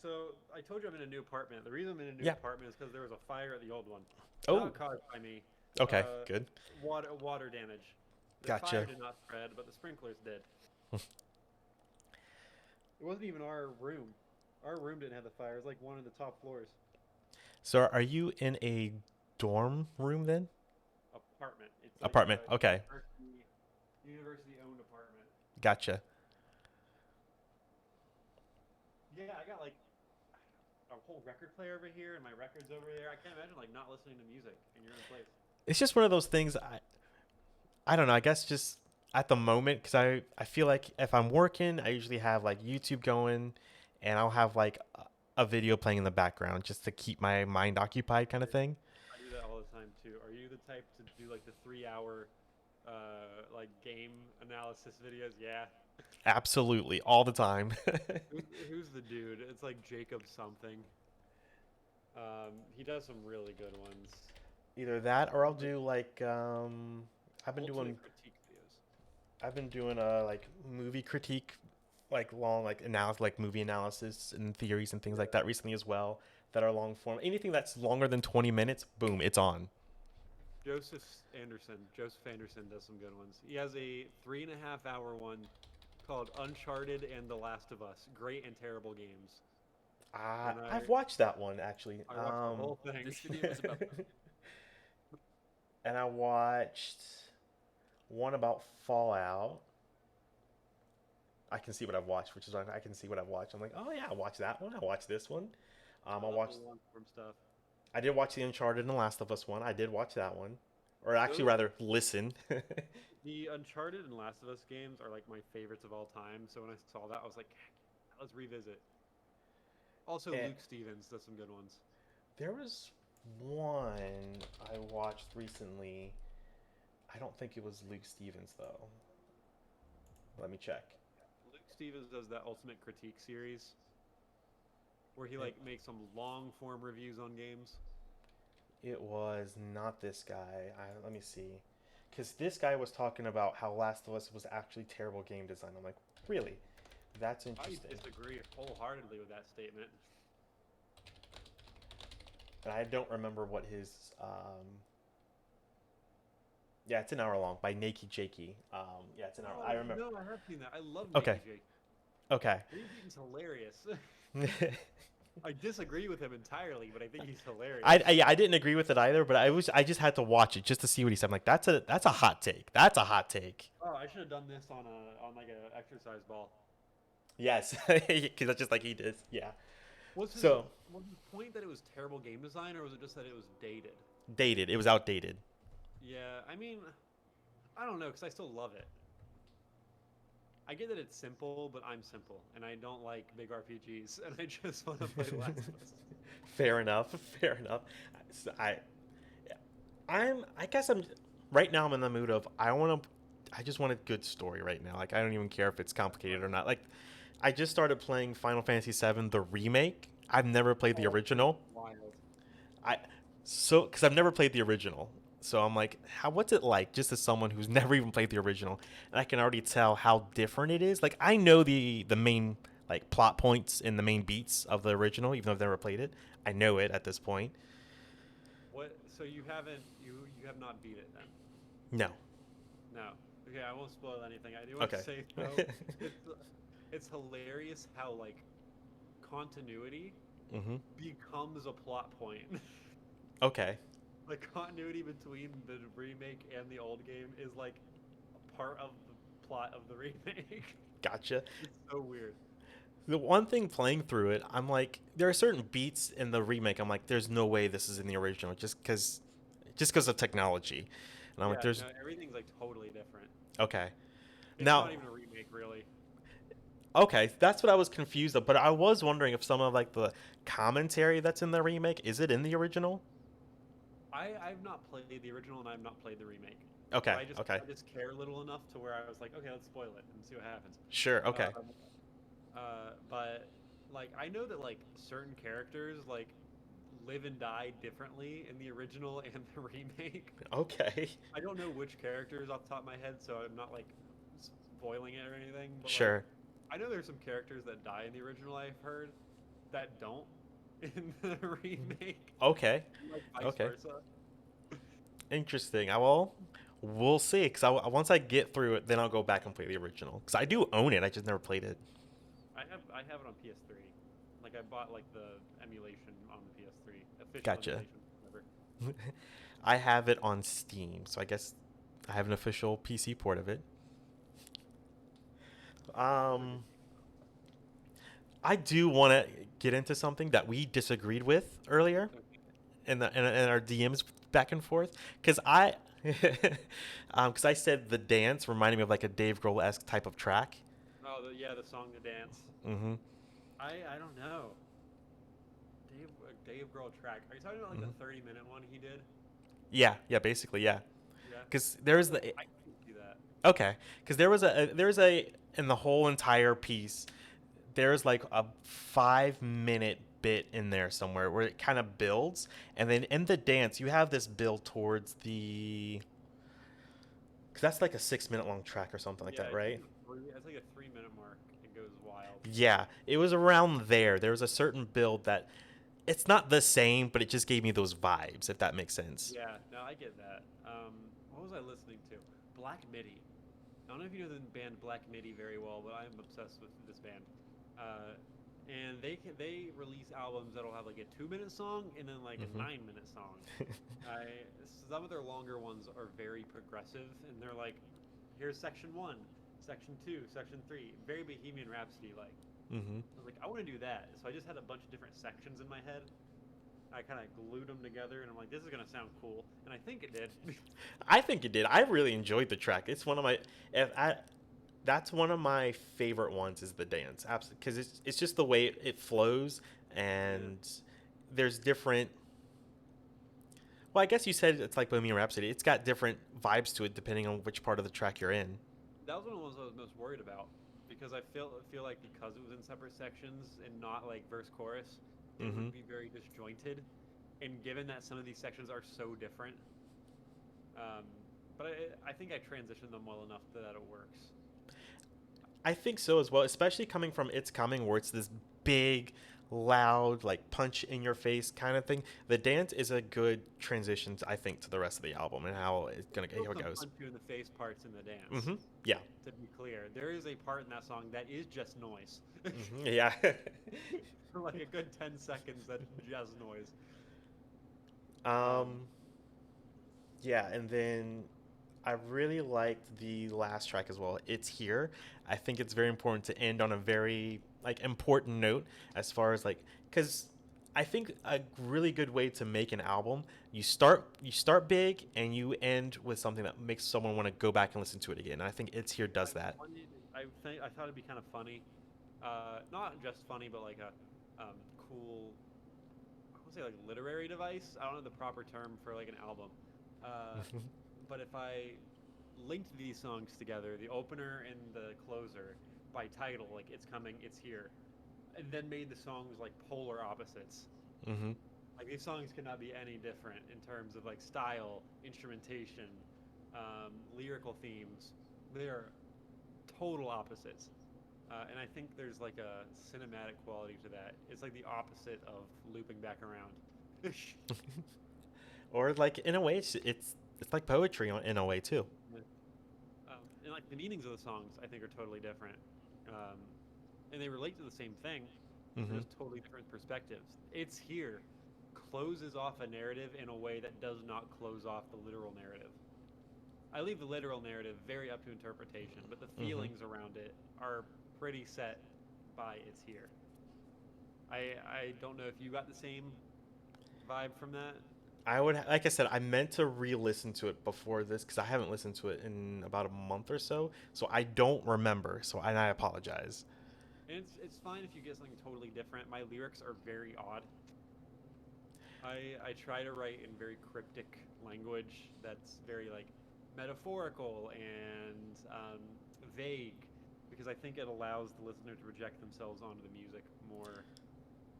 Speaker 2: So I told you I'm in a new apartment. The reason I'm in a new
Speaker 1: Yeah.
Speaker 2: apartment is because there was a fire at the old one,
Speaker 1: Oh,
Speaker 2: not caused by me.
Speaker 1: okay. Good.
Speaker 2: Water damage. The fire
Speaker 1: Gotcha.
Speaker 2: did not spread, but the sprinklers did. It wasn't even our room. Our room didn't have the fire. It was like one of the top floors.
Speaker 1: So are you in a dorm room then?
Speaker 2: Apartment. It's like
Speaker 1: Apartment.
Speaker 2: a
Speaker 1: Okay.
Speaker 2: university owned apartment.
Speaker 1: Gotcha.
Speaker 2: Yeah, I got like a whole record player over here and my records over there. I can't imagine like not listening to music in your own place.
Speaker 1: It's just one of those things. I don't know. I guess just at the moment, because I feel like if I'm working, I usually have like YouTube going, and I'll have like a video playing in the background just to keep my mind occupied, kind of thing.
Speaker 2: I do that all the time too. Are you the type to do like the 3 hour like game analysis videos? Yeah.
Speaker 1: Absolutely, all the time.
Speaker 2: Who's the dude? It's like Jacob something. He does some really good ones.
Speaker 1: Either that or I'll
Speaker 2: Like
Speaker 1: do like I've been
Speaker 2: ultimate
Speaker 1: doing
Speaker 2: critique videos.
Speaker 1: I've been doing a like movie critique, like long like analysis, like movie analysis and theories and things like
Speaker 2: Yeah.
Speaker 1: that recently as well, that are long form. Anything that's longer than 20 minutes, boom, it's on.
Speaker 2: Joseph Anderson does some good ones. He has a 3.5 hour one called Uncharted and The Last of Us. Great and terrible games. And
Speaker 1: I've watched that one actually.
Speaker 2: I watched the whole thing.
Speaker 3: This video is about
Speaker 1: And I watched one about Fallout. I can see what I've watched, which is I can see what I've watched. I'm like, oh yeah, I watched that one. I watched this one.
Speaker 2: I
Speaker 1: I
Speaker 2: love the
Speaker 1: watched.
Speaker 2: long form stuff.
Speaker 1: I did watch the Uncharted and The Last of Us one. I did watch that one, or actually
Speaker 2: Those
Speaker 1: rather listen.
Speaker 2: the Uncharted and Last of Us games are like my favorites of all time. So when I saw that, I was like, let's revisit. Also,
Speaker 1: And
Speaker 2: Luke Stevens does some good ones.
Speaker 1: there was one I watched recently. I don't think it was Luke Stevens though. Let me check.
Speaker 2: Luke Stevens does that Ultimate Critique series where he
Speaker 1: It,
Speaker 2: like makes some long form reviews on games.
Speaker 1: it was not this guy. Let me see. Because this guy was talking about how Last of Us was actually terrible game design. I'm like, really? That's
Speaker 2: I
Speaker 1: interesting.
Speaker 2: disagree wholeheartedly with that statement.
Speaker 1: And I don't remember what his. Yeah, it's an hour long by Nakey Jakey. Yeah, it's an hour. I
Speaker 2: Oh
Speaker 1: remember.
Speaker 2: no, I have seen that. I love
Speaker 1: Okay.
Speaker 2: Nicky Jake.
Speaker 1: Okay.
Speaker 2: He's hilarious. I disagree with him entirely, but I think he's hilarious.
Speaker 1: Yeah, I didn't agree with it either, but I just had to watch it just to see what he said. I'm like, that's a hot take. That's a hot take.
Speaker 2: Oh, I should have done this on like a exercise ball.
Speaker 1: Yes, because that's just like he did. Yeah.
Speaker 2: Was his
Speaker 1: So
Speaker 2: was his point that it was terrible game design, or was it just that it was dated?
Speaker 1: dated. It was outdated.
Speaker 2: Yeah, I mean, I don't know, because I still love it. I get that it's simple, but I'm simple, and I don't like big RPGs, and I just want to play Last of Us.
Speaker 1: Fair enough. Fair enough. So I guess I'm right now. I'm in the mood of I just want a good story right now. Like I don't even care if it's complicated or not. Like I just started playing Final Fantasy VII, the remake. I've never played the
Speaker 2: Oh, that game's
Speaker 1: original.
Speaker 2: wild.
Speaker 1: I so because I've never played the original. So I'm like, what's it like? Just as someone who's never even played the original, and I can already tell how different it is. Like I know the main like plot points and the main beats of the original, even though I've never played it. I know it at this point.
Speaker 2: What? So you have not beat it then?
Speaker 1: No.
Speaker 2: No. Okay, I won't spoil anything. I do want to
Speaker 1: Okay.
Speaker 2: say though, it's it's hilarious how like continuity
Speaker 1: Mm-hmm.
Speaker 2: becomes a plot point.
Speaker 1: Okay.
Speaker 2: Like continuity between the remake and the old game is like a part of the plot of the remake.
Speaker 1: Gotcha.
Speaker 2: It's so weird.
Speaker 1: The one thing playing through it, I'm like, there are certain beats in the remake. I'm like, there's no way this is in the original, just because of technology. And I'm like,
Speaker 2: Yeah,
Speaker 1: there's
Speaker 2: no, everything's like totally different.
Speaker 1: okay.
Speaker 2: It's not
Speaker 1: Now,
Speaker 2: even a remake, really.
Speaker 1: okay, that's what I was confused of. But I was wondering if some of like the commentary that's in the remake is it in the original?
Speaker 2: I've not played the original and I've not played the remake, so
Speaker 1: Okay. Okay.
Speaker 2: I just care little enough to where I was like, okay, let's spoil it and see what happens.
Speaker 1: Sure. Okay.
Speaker 2: Um, but like I know that like certain characters like live and die differently in the original and the remake.
Speaker 1: Okay.
Speaker 2: I don't know which characters off the top of my head, so I'm not like spoiling it or anything. But like,
Speaker 1: Sure.
Speaker 2: I know there's some characters that die in the original. I've heard that don't in the remake,
Speaker 1: Okay.
Speaker 2: like vice
Speaker 1: Okay.
Speaker 2: versa.
Speaker 1: Interesting. We'll see. Because once I get through it, then I'll go back and play the original. Because I do own it. I just never played it.
Speaker 2: I have it on PS3. Like I bought like the emulation on the PS3, official
Speaker 1: Gotcha.
Speaker 2: emulation, whatever.
Speaker 1: I have it on Steam, so I guess I have an official PC port of it.
Speaker 2: What a good
Speaker 1: Um,
Speaker 2: game.
Speaker 1: I do want to get into something that we disagreed with earlier
Speaker 2: Okay.
Speaker 1: in our DMs back and forth, because because I said the dance reminded me of like a Dave Grohl esque type of track.
Speaker 2: Oh, yeah, the song to dance.
Speaker 1: Mm-hmm.
Speaker 2: I don't know. Dave Grohl track. Are you talking about like
Speaker 1: Mm-hmm.
Speaker 2: the 30-minute one he did?
Speaker 1: Yeah, yeah, basically, yeah.
Speaker 2: Yeah.
Speaker 1: Because there's the
Speaker 2: I can see that.
Speaker 1: okay, because there's a in the whole entire piece, there's like a 5 minute bit in there somewhere where it kind of builds, and then in the dance you have this build towards the because that's like a 6 minute long track or something like
Speaker 2: Yeah,
Speaker 1: that,
Speaker 2: it's like
Speaker 1: right?
Speaker 2: a it's like a 3 minute mark. It goes wild.
Speaker 1: Yeah, it was around there. There was a certain build that it's not the same, but it just gave me those vibes, if that makes sense.
Speaker 2: Yeah, no, I get that. What was I listening to? Black Midi. I don't know if you know the band Black Midi very well, but I'm obsessed with this band. Uh, and they release albums that'll have like a 2 minute song and then like a
Speaker 1: Hmm.
Speaker 2: 9 minute song. I Some of their longer ones are very progressive, and they're like, here's section one, section two, section three, very Bohemian Rhapsody like.
Speaker 1: Hmm.
Speaker 2: I was like, I want to do that, so I just had a bunch of different sections in my head. I kind of glued them together, and I'm like, this is gonna sound cool, and I think it did.
Speaker 1: I think it did. I really enjoyed the track. It's one of my if I that's one of my favorite ones is the dance absolutely because it's just the way it flows
Speaker 2: Yeah,
Speaker 1: and there's different well I guess you said it's like Bohemian Rhapsody, it's got different vibes to it depending on which part of the track you're in.
Speaker 2: that was one of the ones I was most worried about because I feel like because it was in separate sections and not like verse chorus, it
Speaker 1: Hmm.
Speaker 2: would be very disjointed. And given that some of these sections are so different, um, but I think I transitioned them well enough that it works.
Speaker 1: I think so as well, especially coming from It's Coming where it's this big loud like punch in your face kind of thing. The dance is a good transition I think to the rest of the album and how it's gonna
Speaker 2: Still
Speaker 1: how it
Speaker 2: some
Speaker 1: goes.
Speaker 2: punch you in the face parts in the dance.
Speaker 1: Hmm. Yeah.
Speaker 2: To be clear, there is a part in that song that is just noise.
Speaker 1: Hmm. Yeah.
Speaker 2: For like a good 10 seconds, that's just noise. Um,
Speaker 1: um Yeah, and then I really liked the last track as well. It's here. I think it's very important to end on a very like important note as far as like cuz I think a really good way to make an album, you start big and you end with something that makes someone want to go back and listen to it again. And I think It's Here
Speaker 2: I
Speaker 1: does that.
Speaker 2: wanted I thought it'd be kind of funny, not just funny, but like a cool, I would say like literary device. I don't know the proper term for like an album, uh, but if I linked these songs together, the opener and the closer, by title, like "It's Coming, It's Here," and then made the songs like polar opposites.
Speaker 1: Hmm.
Speaker 2: Like these songs could not be any different in terms of like style, instrumentation, lyrical themes. They are total opposites. And I think there's like a cinematic quality to that. It's like the opposite of looping back around.
Speaker 1: Or like in a way, it's like poetry in a way too.
Speaker 2: And like the meanings of the songs, I think are totally different. Um, and they relate to the same thing, but
Speaker 1: Hmm.
Speaker 2: just totally different perspectives. It's here closes off a narrative in a way that does not close off the literal narrative. I leave the literal narrative very up to interpretation, but the
Speaker 1: Hmm.
Speaker 2: feelings around it are pretty set by "It's here." I don't know if you got the same vibe from that.
Speaker 1: I would, like I said, I meant to re-listen to it before this because I haven't listened to it in about a month or so, so I don't remember. So and I apologize.
Speaker 2: And it's fine if you get something totally different. My lyrics are very odd. I try to write in very cryptic language that's very like metaphorical and vague because I think it allows the listener to project themselves onto the music more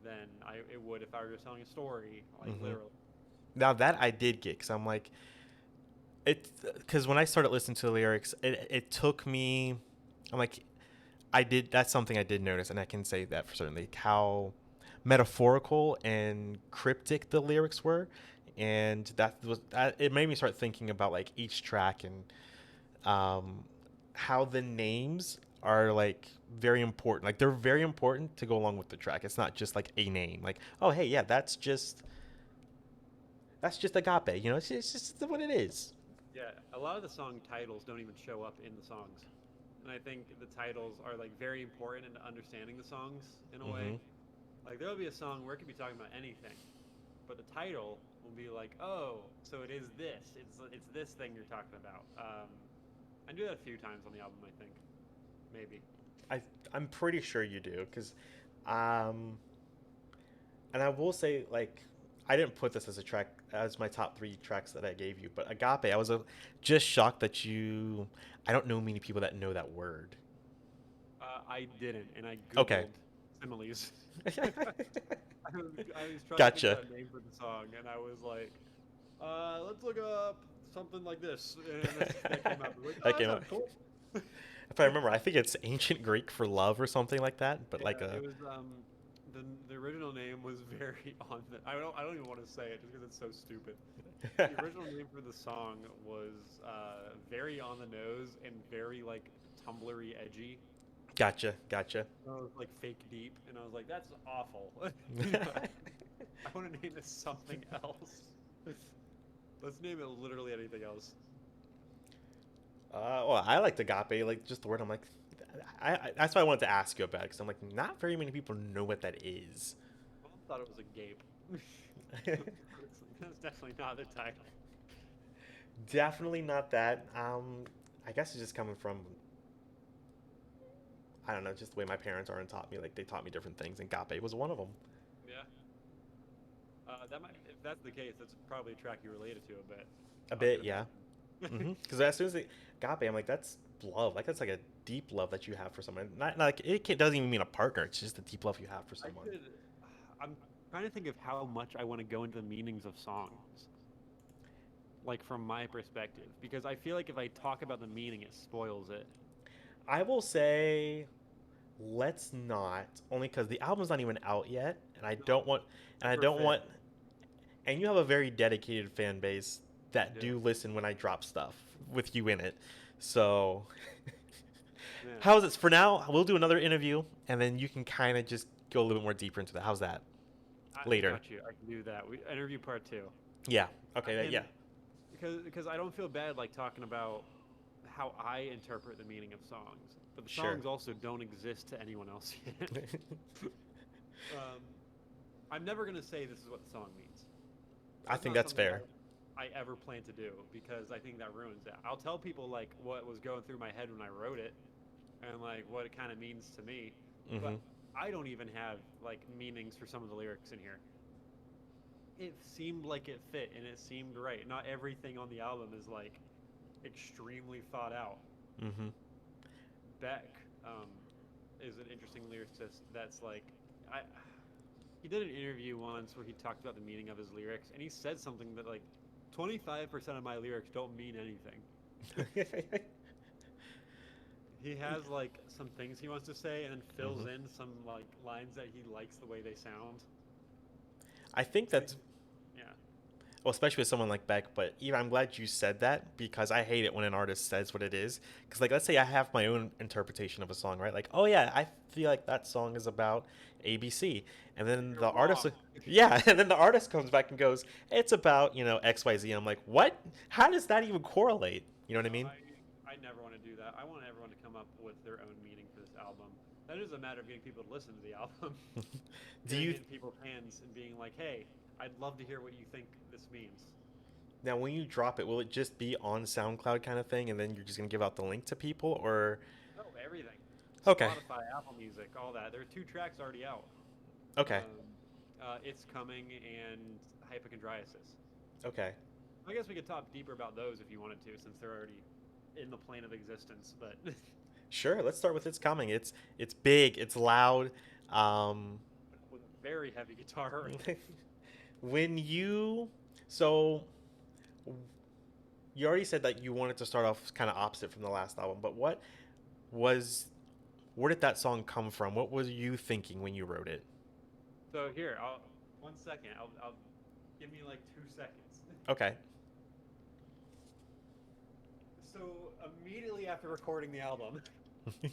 Speaker 2: than it would if I were just telling a story, like
Speaker 1: Hmm.
Speaker 2: literally.
Speaker 1: Now that I did get, because I'm like, it, because when I started listening to the lyrics, it took me. I'm like, I did. That's something I did notice, and I can say that for certainly how metaphorical and cryptic the lyrics were, and it made me start thinking about like each track and um, how the names are like very important. Like they're very important to go along with the track. It's not just like a name. Like, oh hey, yeah, that's just agape. It's just what it is.
Speaker 2: Yeah, a lot of the song titles don't even show up in the songs. And I think the titles are like very important in understanding the songs in a way.
Speaker 1: Mm-hmm.
Speaker 2: Like there'll be a song where it could be talking about anything, but the title will be like, "Oh, so it is this. It's this thing you're talking about." I do that a few times on the album, I think, maybe.
Speaker 1: I I'm pretty sure you do because, um, and I will say like I didn't put this as a track as my top three tracks that I gave you, but agape, I was just shocked that you. I don't know many people that know that word.
Speaker 2: I didn't, and I
Speaker 1: Okay.
Speaker 2: googled similes. I was trying to figure
Speaker 1: Gotcha.
Speaker 2: out a name for the song, and I was like, let's look up something like this, and that came up. I was like, oh,
Speaker 1: That
Speaker 2: that
Speaker 1: came up.
Speaker 2: sounds cool.
Speaker 1: If I remember, I think it's ancient Greek for love or something like that. But like
Speaker 2: Yeah, it
Speaker 1: a
Speaker 2: was the original name was very on the I don't even want to say it just because it's so stupid. The original name for the song was very on the nose and very like Tumblr-y edgy.
Speaker 1: gotcha, gotcha.
Speaker 2: I was like fake deep, and I was like, that's awful. I want to name this something else. Let's name it literally anything else.
Speaker 1: Well, I like agape, like just the word. I'm like, that's why I wanted to ask you about it because I'm like, not very many people know what that is.
Speaker 2: Mom thought it was a gape. That's definitely not the title.
Speaker 1: Definitely not that. I guess it's just coming from, I don't know, just the way my parents are and taught me. Like they taught me different things, and agape was one of them.
Speaker 2: Yeah. That might, if that's the case, that's probably a track you related to a bit.
Speaker 1: A
Speaker 2: I could
Speaker 1: bit, yeah.
Speaker 2: imagine.
Speaker 1: Because as soon as agape, I'm like, that's love. Like that's like a deep love that you have for someone. Not like doesn't even mean a partner. It's just the deep love you have for
Speaker 2: I
Speaker 1: someone.
Speaker 2: could. I'm trying to think of how much I want to go into the meanings of songs, like from my perspective, because I feel like if I talk about the meaning, it spoils it.
Speaker 1: I will say let's not, only because the album's not even out yet, and I
Speaker 2: No,
Speaker 1: don't want, and I
Speaker 2: December
Speaker 1: don't
Speaker 2: 5th.
Speaker 1: want, and you have a very dedicated fan base
Speaker 2: I
Speaker 1: that
Speaker 2: do.
Speaker 1: do listen when I drop stuff with you in it. So,
Speaker 2: Man,
Speaker 1: how's it for now? We'll do another interview, and then you can kind of just go a little bit more deeper into that. How's that?
Speaker 2: I
Speaker 1: Later.
Speaker 2: got you. I can do that. We interview part two.
Speaker 1: Yeah.
Speaker 2: I
Speaker 1: Okay. Yeah.
Speaker 2: can because I don't feel bad like talking about how I interpret the meaning of songs, but the
Speaker 1: Sure.
Speaker 2: songs also don't exist to anyone else yet. um, I'm never gonna say this is what the song means.
Speaker 1: I
Speaker 2: That's
Speaker 1: think
Speaker 2: not
Speaker 1: that's
Speaker 2: something
Speaker 1: fair.
Speaker 2: I ever plan to do because I think that ruins it. I'll tell people like what was going through my head when I wrote it, and like what it kind of means to me.
Speaker 1: Mm-hmm.
Speaker 2: But I don't even have like meanings for some of the lyrics in here. It seemed like it fit and it seemed right. Not everything on the album is like extremely thought out.
Speaker 1: Mm-hmm.
Speaker 2: Beck is an interesting lyricist that's like I he did an interview once where he talked about the meaning of his lyrics and he said something that like 25% of my lyrics don't mean anything. He has like some things he wants to say and then fills
Speaker 1: Mm-hmm.
Speaker 2: in some like lines that he likes the way they sound.
Speaker 1: I think
Speaker 2: And he,
Speaker 1: that's
Speaker 2: yeah.
Speaker 1: well, especially with someone like Beck. But even I'm glad you said that because I hate it when an artist says what it is. Because like, let's say I have my own interpretation of a song, right? Like, oh yeah, I feel like that song is about ABC, and then
Speaker 2: You're
Speaker 1: the artist,
Speaker 2: wrong.
Speaker 1: yeah, and then the artist comes back and goes, it's about XYZ. I'm like, what? How does that even correlate? You know what I
Speaker 2: No,
Speaker 1: mean?
Speaker 2: I never want to do that. I want everyone to come up with their own meaning for this album. That is a matter of getting people to listen to the album,
Speaker 1: Do
Speaker 2: hearing
Speaker 1: you
Speaker 2: it in people's hands, and being like, "Hey, I'd love to hear what you think this means."
Speaker 1: now when you drop it, will it just be on SoundCloud kind of thing, and then you're just gonna give out the link to people, or
Speaker 2: Oh, everything.
Speaker 1: okay,
Speaker 2: Spotify, Apple Music, all that. There are two tracks already out.
Speaker 1: okay,
Speaker 2: Um, it's coming and hypochondriasis.
Speaker 1: okay.
Speaker 2: I guess we could talk deeper about those if you wanted to, since they're already in the plane of existence. But
Speaker 1: Sure, let's start with It's Coming. It's big, it's loud. Um,
Speaker 2: with a very heavy guitar.
Speaker 1: when you so you already said that you wanted to start off kind of opposite from the last album, but was where did that song come from? What was you thinking when you wrote it?
Speaker 2: So here, I'll 1 second. I'll give me like 2 seconds.
Speaker 1: Okay.
Speaker 2: So immediately after recording the album, turn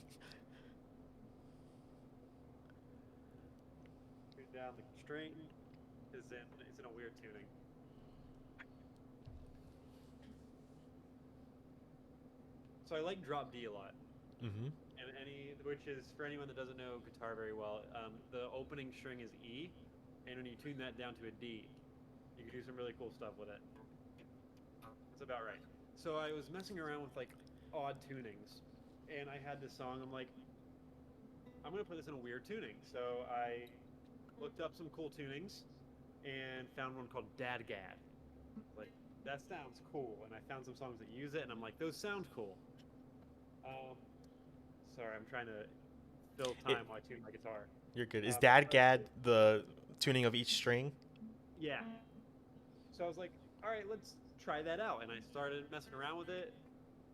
Speaker 2: down the string is in a weird tuning. So I like drop D a lot,
Speaker 1: Mm-hmm.
Speaker 2: and which is for anyone that doesn't know guitar very well, the opening string is E, and when you tune that down to a D, you can do some really cool stuff with it. That's about right. So I was messing around with like odd tunings, and I had this song. I'm like, I'm gonna put this in a weird tuning. So I looked up some cool tunings and found one called Dadgad. Like that sounds cool, and I found some songs that use it, and I'm like, those sound cool. Um, sorry, I'm trying to fill
Speaker 1: It,
Speaker 2: time while I tune my guitar.
Speaker 1: you're good. Is
Speaker 2: But
Speaker 1: Dad Gad the tuning of each string?
Speaker 2: yeah, so I was like, all right, let's try that out, and I started messing around with it.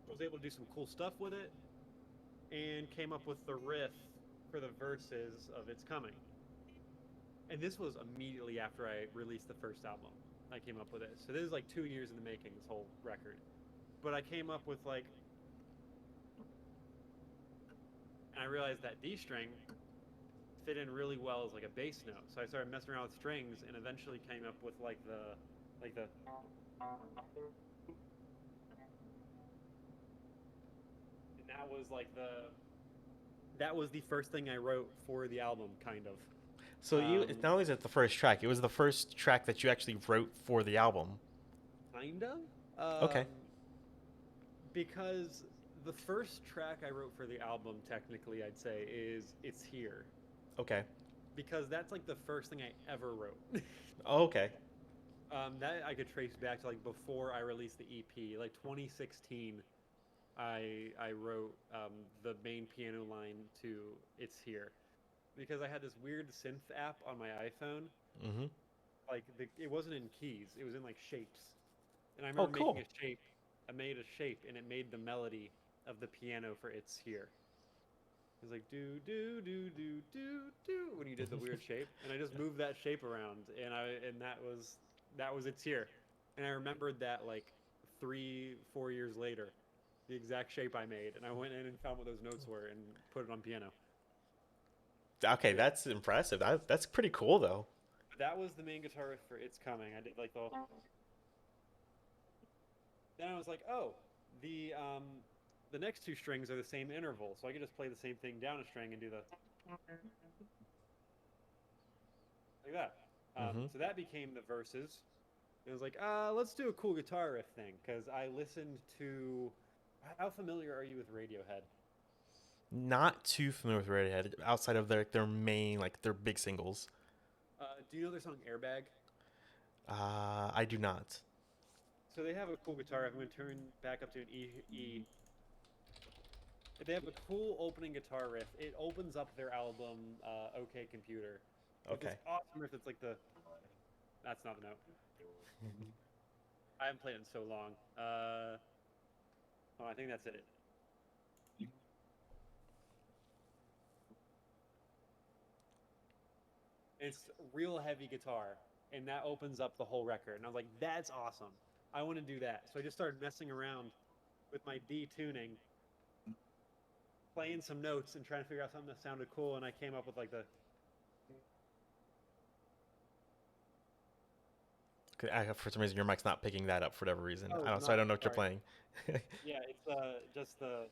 Speaker 2: Was able to do some cool stuff with it, and came up with the riff for the verses of "It's Coming." And this was immediately after I released the first album. I came up with it. So this is like 2 years in the making, this whole record. But I came up with like, and I realized that D string fit in really well as like a bass note. So I started messing around with strings and eventually came up with like the, and that was the first thing I wrote for the album, kind of.
Speaker 1: So it's not only is it the first track, it was the first track that you actually wrote for the album.
Speaker 2: Kind of.
Speaker 1: Okay.
Speaker 2: Because the first track I wrote for the album, technically, I'd say, is "It's Here,"
Speaker 1: Okay.
Speaker 2: because that's like the first thing I ever wrote.
Speaker 1: Oh, okay.
Speaker 2: That I could trace back to like before I released the EP, like 2016. I wrote the main piano line to "It's Here" because I had this weird synth app on my iPhone.
Speaker 1: Mm-hmm.
Speaker 2: Like it wasn't in keys; it was in like shapes. And I
Speaker 1: Oh,
Speaker 2: remember making
Speaker 1: cool.
Speaker 2: a shape. I made a shape, and it made the melody of the piano for "It's Here." It was like do do do do do do when you did the weird shape, and I just moved that shape around, and that was "It's Here," and I remembered that like 3 4 years later, the exact shape I made, and I went in and found what those notes were and put it on piano.
Speaker 1: Okay,
Speaker 2: Yeah,
Speaker 1: that's impressive. That's pretty cool though.
Speaker 2: that was the main guitar riff for "It's Coming." I did like the. Then I was like, oh, the next two strings are the same interval, so I could just play the same thing down a string and do the like that.
Speaker 1: Mm-hmm.
Speaker 2: So that became the verses. And I was like, let's do a cool guitar riff thing because I listened to. How familiar are you with Radiohead?
Speaker 1: Not too familiar with Radiohead outside of their main like their big singles.
Speaker 2: Do you know their song Airbag?
Speaker 1: I do not.
Speaker 2: So they have a cool guitar. I'm going to turn back up to an E. They have a cool opening guitar riff. It opens up their album, OK Computer, with this
Speaker 1: Okay.
Speaker 2: awesome riff that's like the. That's not the note. I haven't played it in so long. Oh, I think that's it. It's real heavy guitar, and that opens up the whole record. And I was like, that's awesome. I want to do that. So I just started messing around with my D tuning, playing some notes and trying to figure out something that sounded cool. And I came up with like the.
Speaker 1: Okay, for some reason, your mic's not picking that up for whatever reason.
Speaker 2: Oh, it's
Speaker 1: So I
Speaker 2: not.
Speaker 1: don't know what you're
Speaker 2: Sorry.
Speaker 1: playing.
Speaker 2: Yeah, it's just the.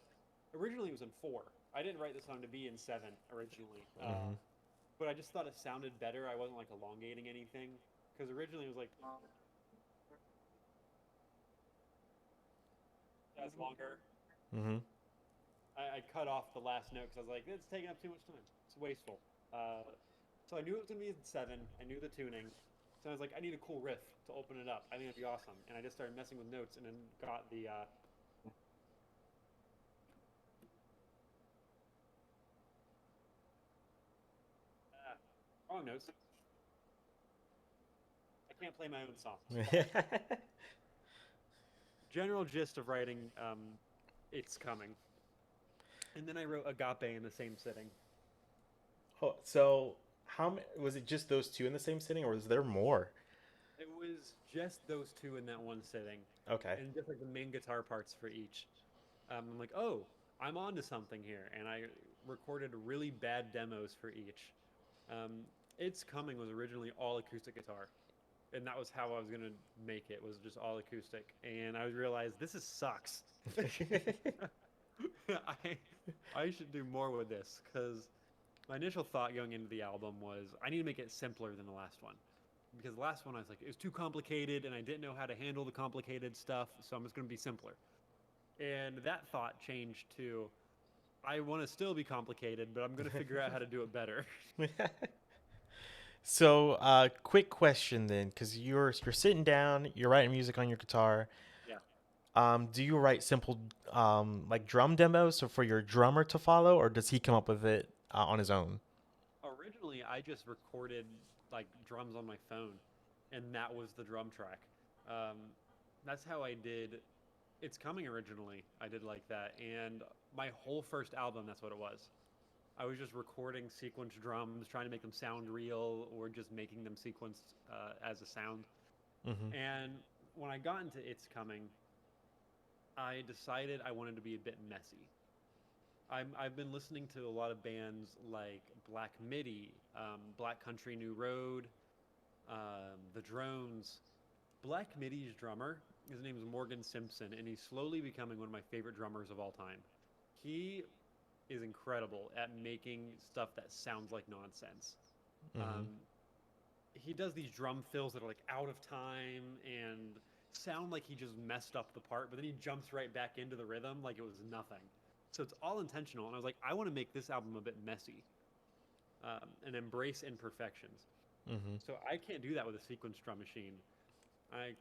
Speaker 2: Originally, it was in 4. I didn't write the song to be in 7 originally,
Speaker 1: Hmm.
Speaker 2: but I just thought it sounded better. I wasn't like elongating anything because originally it was like that's longer.
Speaker 1: Hmm.
Speaker 2: I cut off the last note because I was like, it's taking up too much time. It's wasteful. Uh, so I knew it was gonna be in 7. I knew the tuning. So I was like, I need a cool riff to open it up. I think that'd be awesome. And I just started messing with notes and then got the wrong notes. I can't play my own songs. General gist of writing, it's coming. And then I wrote Agape in the same sitting.
Speaker 1: Oh, so was it just those two in the same sitting, or was there more?
Speaker 2: It was just those two in that one sitting,
Speaker 1: Okay.
Speaker 2: and just like the main guitar parts for each. I'm like, oh, I'm onto something here, and I recorded really bad demos for each. Um, it's Coming was originally all acoustic guitar, and that was how I was gonna make it was just all acoustic. And I realized this is sucks. I I should do more with this because my initial thought going into the album was I need to make it simpler than the last one. Because the last one I was like, it was too complicated and I didn't know how to handle the complicated stuff, so I'm just going to be simpler. And that thought changed to I want to still be complicated, but I'm going to figure out how to do it better.
Speaker 1: So, quick question then, because you're sitting down, you're writing music on your guitar.
Speaker 2: Yeah.
Speaker 1: Do you write simple like drum demos so for your drummer to follow, or does he come up with it on his own?
Speaker 2: Originally, I just recorded like drums on my phone, and that was the drum track. Um, that's how I did It's Coming originally. I did like that. And my whole first album, that's what it was. I was just recording sequenced drums, trying to make them sound real or just making them sequenced as a sound.
Speaker 1: Hmm.
Speaker 2: And when I got into It's Coming, I decided I wanted to be a bit messy. I've been listening to a lot of bands like Black Midi, Black Country New Road, The Drones. Black Midi's drummer, his name is Morgan Simpson, and he's slowly becoming one of my favorite drummers of all time. He is incredible at making stuff that sounds like nonsense.
Speaker 1: Hmm.
Speaker 2: Um, he does these drum fills that are like out of time and sound like he just messed up the part, but then he jumps right back into the rhythm like it was nothing. So it's all intentional. And I was like, I want to make this album a bit messy and embrace imperfections.
Speaker 1: Hmm.
Speaker 2: So I can't do that with a sequence drum machine. I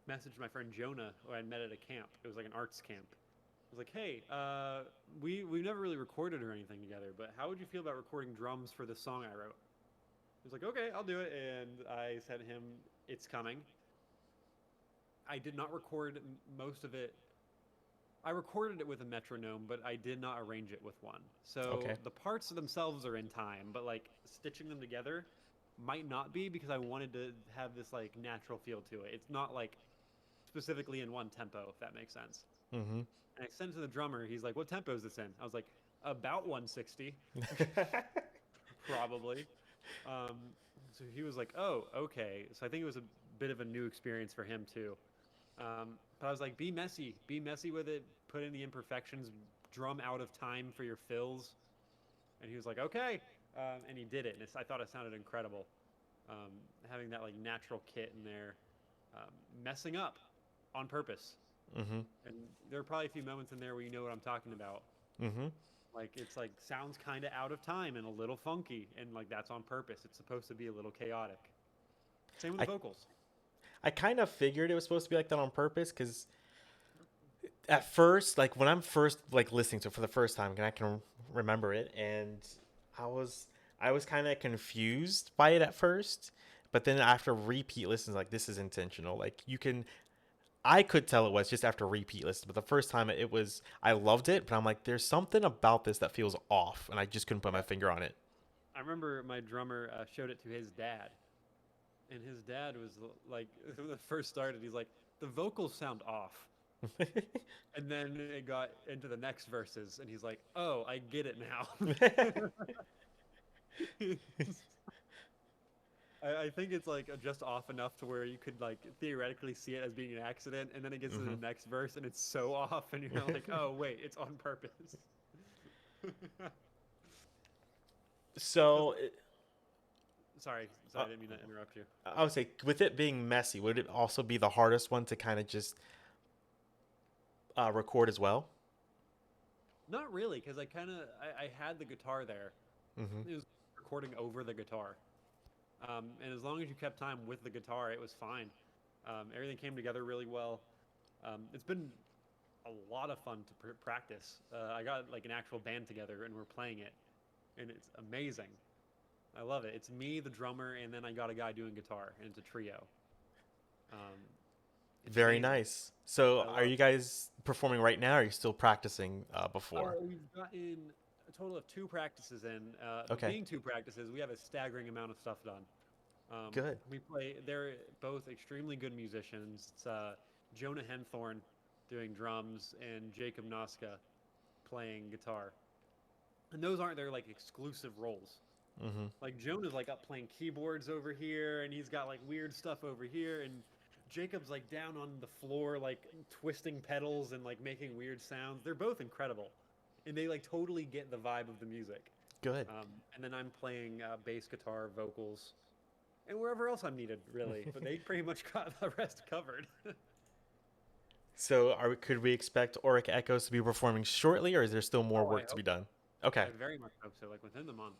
Speaker 2: messaged my friend Jonah, who I met at a camp. It was like an arts camp. I was like, hey, we've never really recorded or anything together, but how would you feel about recording drums for this song I wrote? He was like, okay, I'll do it. And I sent him It's Coming. I did not record most of it. I recorded it with a metronome, but I did not arrange it with one. So
Speaker 1: Okay.
Speaker 2: the parts themselves are in time, but like stitching them together might not be because I wanted to have this like natural feel to it. It's not like specifically in one tempo, if that makes sense.
Speaker 1: Hmm.
Speaker 2: And I sent it to the drummer. He's like, "What tempo is this in?" I was like, "About 160, probably." Um, so he was like, "Oh, okay." So I think it was a bit of a new experience for him too. But I was like, be messy with it. Put in the imperfections. Drum out of time for your fills. And he was like, "Okay," and he did it. And I thought it sounded incredible. Um, Having that like natural kit in there, messing up on purpose.
Speaker 1: Hmm.
Speaker 2: And there are probably a few moments in there where you know what I'm talking about.
Speaker 1: Mm-hmm.
Speaker 2: Like it's like sounds kind of out of time and a little funky, and like that's on purpose. It's supposed to be a little chaotic. Same with the
Speaker 1: I
Speaker 2: vocals.
Speaker 1: I kind of figured it was supposed to be like that on purpose because at first, like when I'm first like listening to it for the first time, and I can remember it, and I was I was kind of confused by it at first, but then after repeat listens, like this is intentional. Like you can, I could tell it was just after repeat listens, but the first time it was, I loved it, but I'm like, there's something about this that feels off, and I just couldn't put my
Speaker 2: Yeah.
Speaker 1: finger on it.
Speaker 2: I remember my drummer showed it to his dad, and his dad was like, when it first started, he's like, the vocals sound off. And then it got into the next verses, and he's like, "Oh, I get it now." I think it's like just off enough to where you could like theoretically see it as being an accident, and then it gets to
Speaker 1: Hmm.
Speaker 2: the next verse, and it's so off, and you're like, "Oh, wait, it's on purpose." Because
Speaker 1: So
Speaker 2: sorry,
Speaker 1: uh,
Speaker 2: sorry, I didn't mean to interrupt you.
Speaker 1: I would say with it being messy, would it also be the hardest one to kind of just record as well?
Speaker 2: Not really, because I had the guitar there.
Speaker 1: Hmm.
Speaker 2: It was recording over the guitar, and as long as you kept time with the guitar, it was fine. Everything came together really well. It's been a lot of fun to practice. I got like an actual band together and we're playing it, and it's amazing. I love it. It's me, the drummer, and then I got a guy doing guitar, and it's a trio. Um, it's
Speaker 1: Very
Speaker 2: amazing.
Speaker 1: nice. So
Speaker 2: I
Speaker 1: are
Speaker 2: love.
Speaker 1: you guys performing right now, or are you still practicing before?
Speaker 2: We've gotten a total of 2 practices in, but
Speaker 1: Okay,
Speaker 2: being 2 practices, we have a staggering amount of stuff done.
Speaker 1: good.
Speaker 2: We play. They're both extremely good musicians. It's Jonah Henthorn doing drums and Jacob Noska playing guitar. And those aren't their like exclusive roles.
Speaker 1: Hmm.
Speaker 2: Like Jonah's like up playing keyboards over here, and he's got like weird stuff over here, and Jacob's like down on the floor like twisting pedals and like making weird sounds. They're both incredible, and they like totally get the vibe of the music.
Speaker 1: Good.
Speaker 2: And then I'm playing bass guitar, vocals, and wherever else I'm needed, really. But they pretty much got the rest covered.
Speaker 1: So could we expect Auric Echoes to be performing shortly, or is there still more
Speaker 2: Oh, I
Speaker 1: work to be
Speaker 2: hope.
Speaker 1: done? Okay.
Speaker 2: I very much hope so. Like within the month,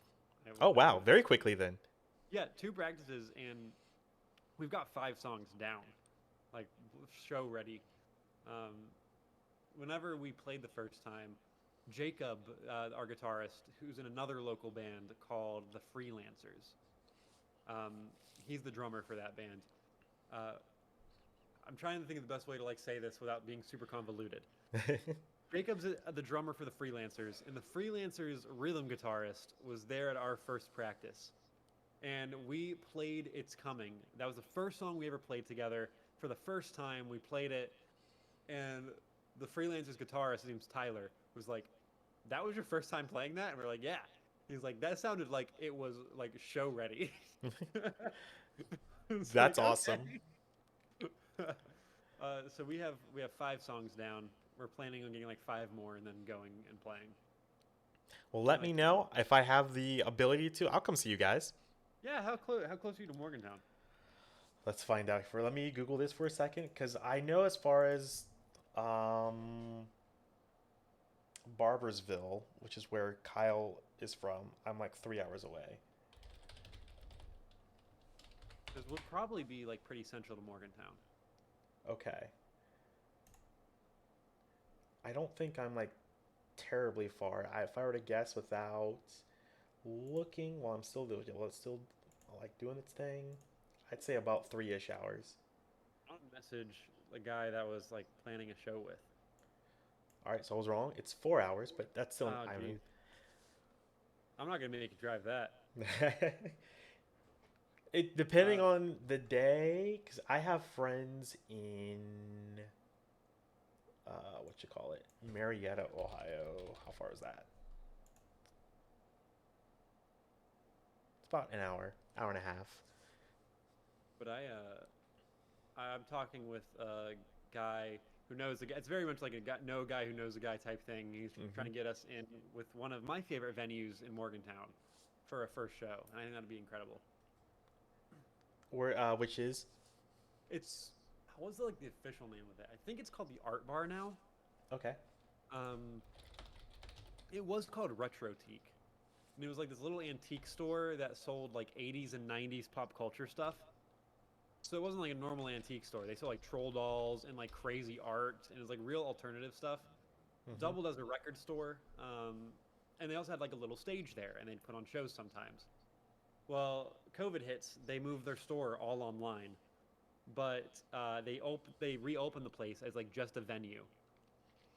Speaker 1: Oh
Speaker 2: I
Speaker 1: wow,
Speaker 2: would.
Speaker 1: very quickly then.
Speaker 2: Yeah, 2 practices, and we've got 5 songs down, like show ready. Um, Whenever we played the first time, Jacob, our guitarist, who's in another local band called the Freelancers, um, he's the drummer for that band. Uh, I'm trying to think of the best way to like say this without being super convoluted. Jacob's the drummer for the Freelancers, and the Freelancers rhythm guitarist was there at our first practice, and we played "It's Coming." That was the first song we ever played together. For the first time, we played it, and the Freelancers guitarist, his name's Tyler, was like, "That was your first time playing that?" And we're like, "Yeah." He's like, "That sounded like it was like show ready." It's
Speaker 1: That's
Speaker 2: like
Speaker 1: awesome.
Speaker 2: okay. So we have 5 songs down. We're planning on getting like 5 more and then going and playing.
Speaker 1: Well,
Speaker 2: And
Speaker 1: let me
Speaker 2: like,
Speaker 1: know if I have the ability to. I'll come see you guys.
Speaker 2: yeah, how close are you to Morgantown?
Speaker 1: Let's find out. For let me Google this for a second, because I know as far as um, Barbersville, which is where Kyle is from, I'm like 3 hours away.
Speaker 2: Because we'll probably be like pretty central to Morgantown.
Speaker 1: Okay. I don't think I'm like terribly far. If I were to guess without looking while I'm still doing it, while it's still like doing its thing, I'd say about 3-ish hours.
Speaker 2: I'll message the guy that was like planning a show with.
Speaker 1: All right, so I was wrong. It's 4 hours, but that's still.
Speaker 2: Oh,
Speaker 1: I
Speaker 2: geez.
Speaker 1: mean,
Speaker 2: I'm not gonna make you drive that.
Speaker 1: it depending
Speaker 2: Uh,
Speaker 1: on the day, because I have friends in what you call it, Marietta, Ohio. How far is that? It's about an hour, hour and a half.
Speaker 2: but I'm talking with a guy who knows the guy. It's very much like a guy, no guy who knows a guy type thing. He's trying
Speaker 1: Hmm.
Speaker 2: to get us in with one of my favorite venues in Morgantown for a first show. And I think that'd be incredible.
Speaker 1: Where which is
Speaker 2: It's what's like the official name of it? I think it's called the Art Bar now.
Speaker 1: okay.
Speaker 2: Um, It was called Retrotique. And it was like this little antique store that sold like 80s and 90s pop culture stuff. So it wasn't like a normal antique store. They sold like troll dolls and like crazy art, and it was like real alternative stuff.
Speaker 1: Hmm.
Speaker 2: Doubled as a record store, and they also had like a little stage there, and they'd put on shows sometimes. Well, COVID hits, they moved their store all online, but they reopened the place as like just a venue,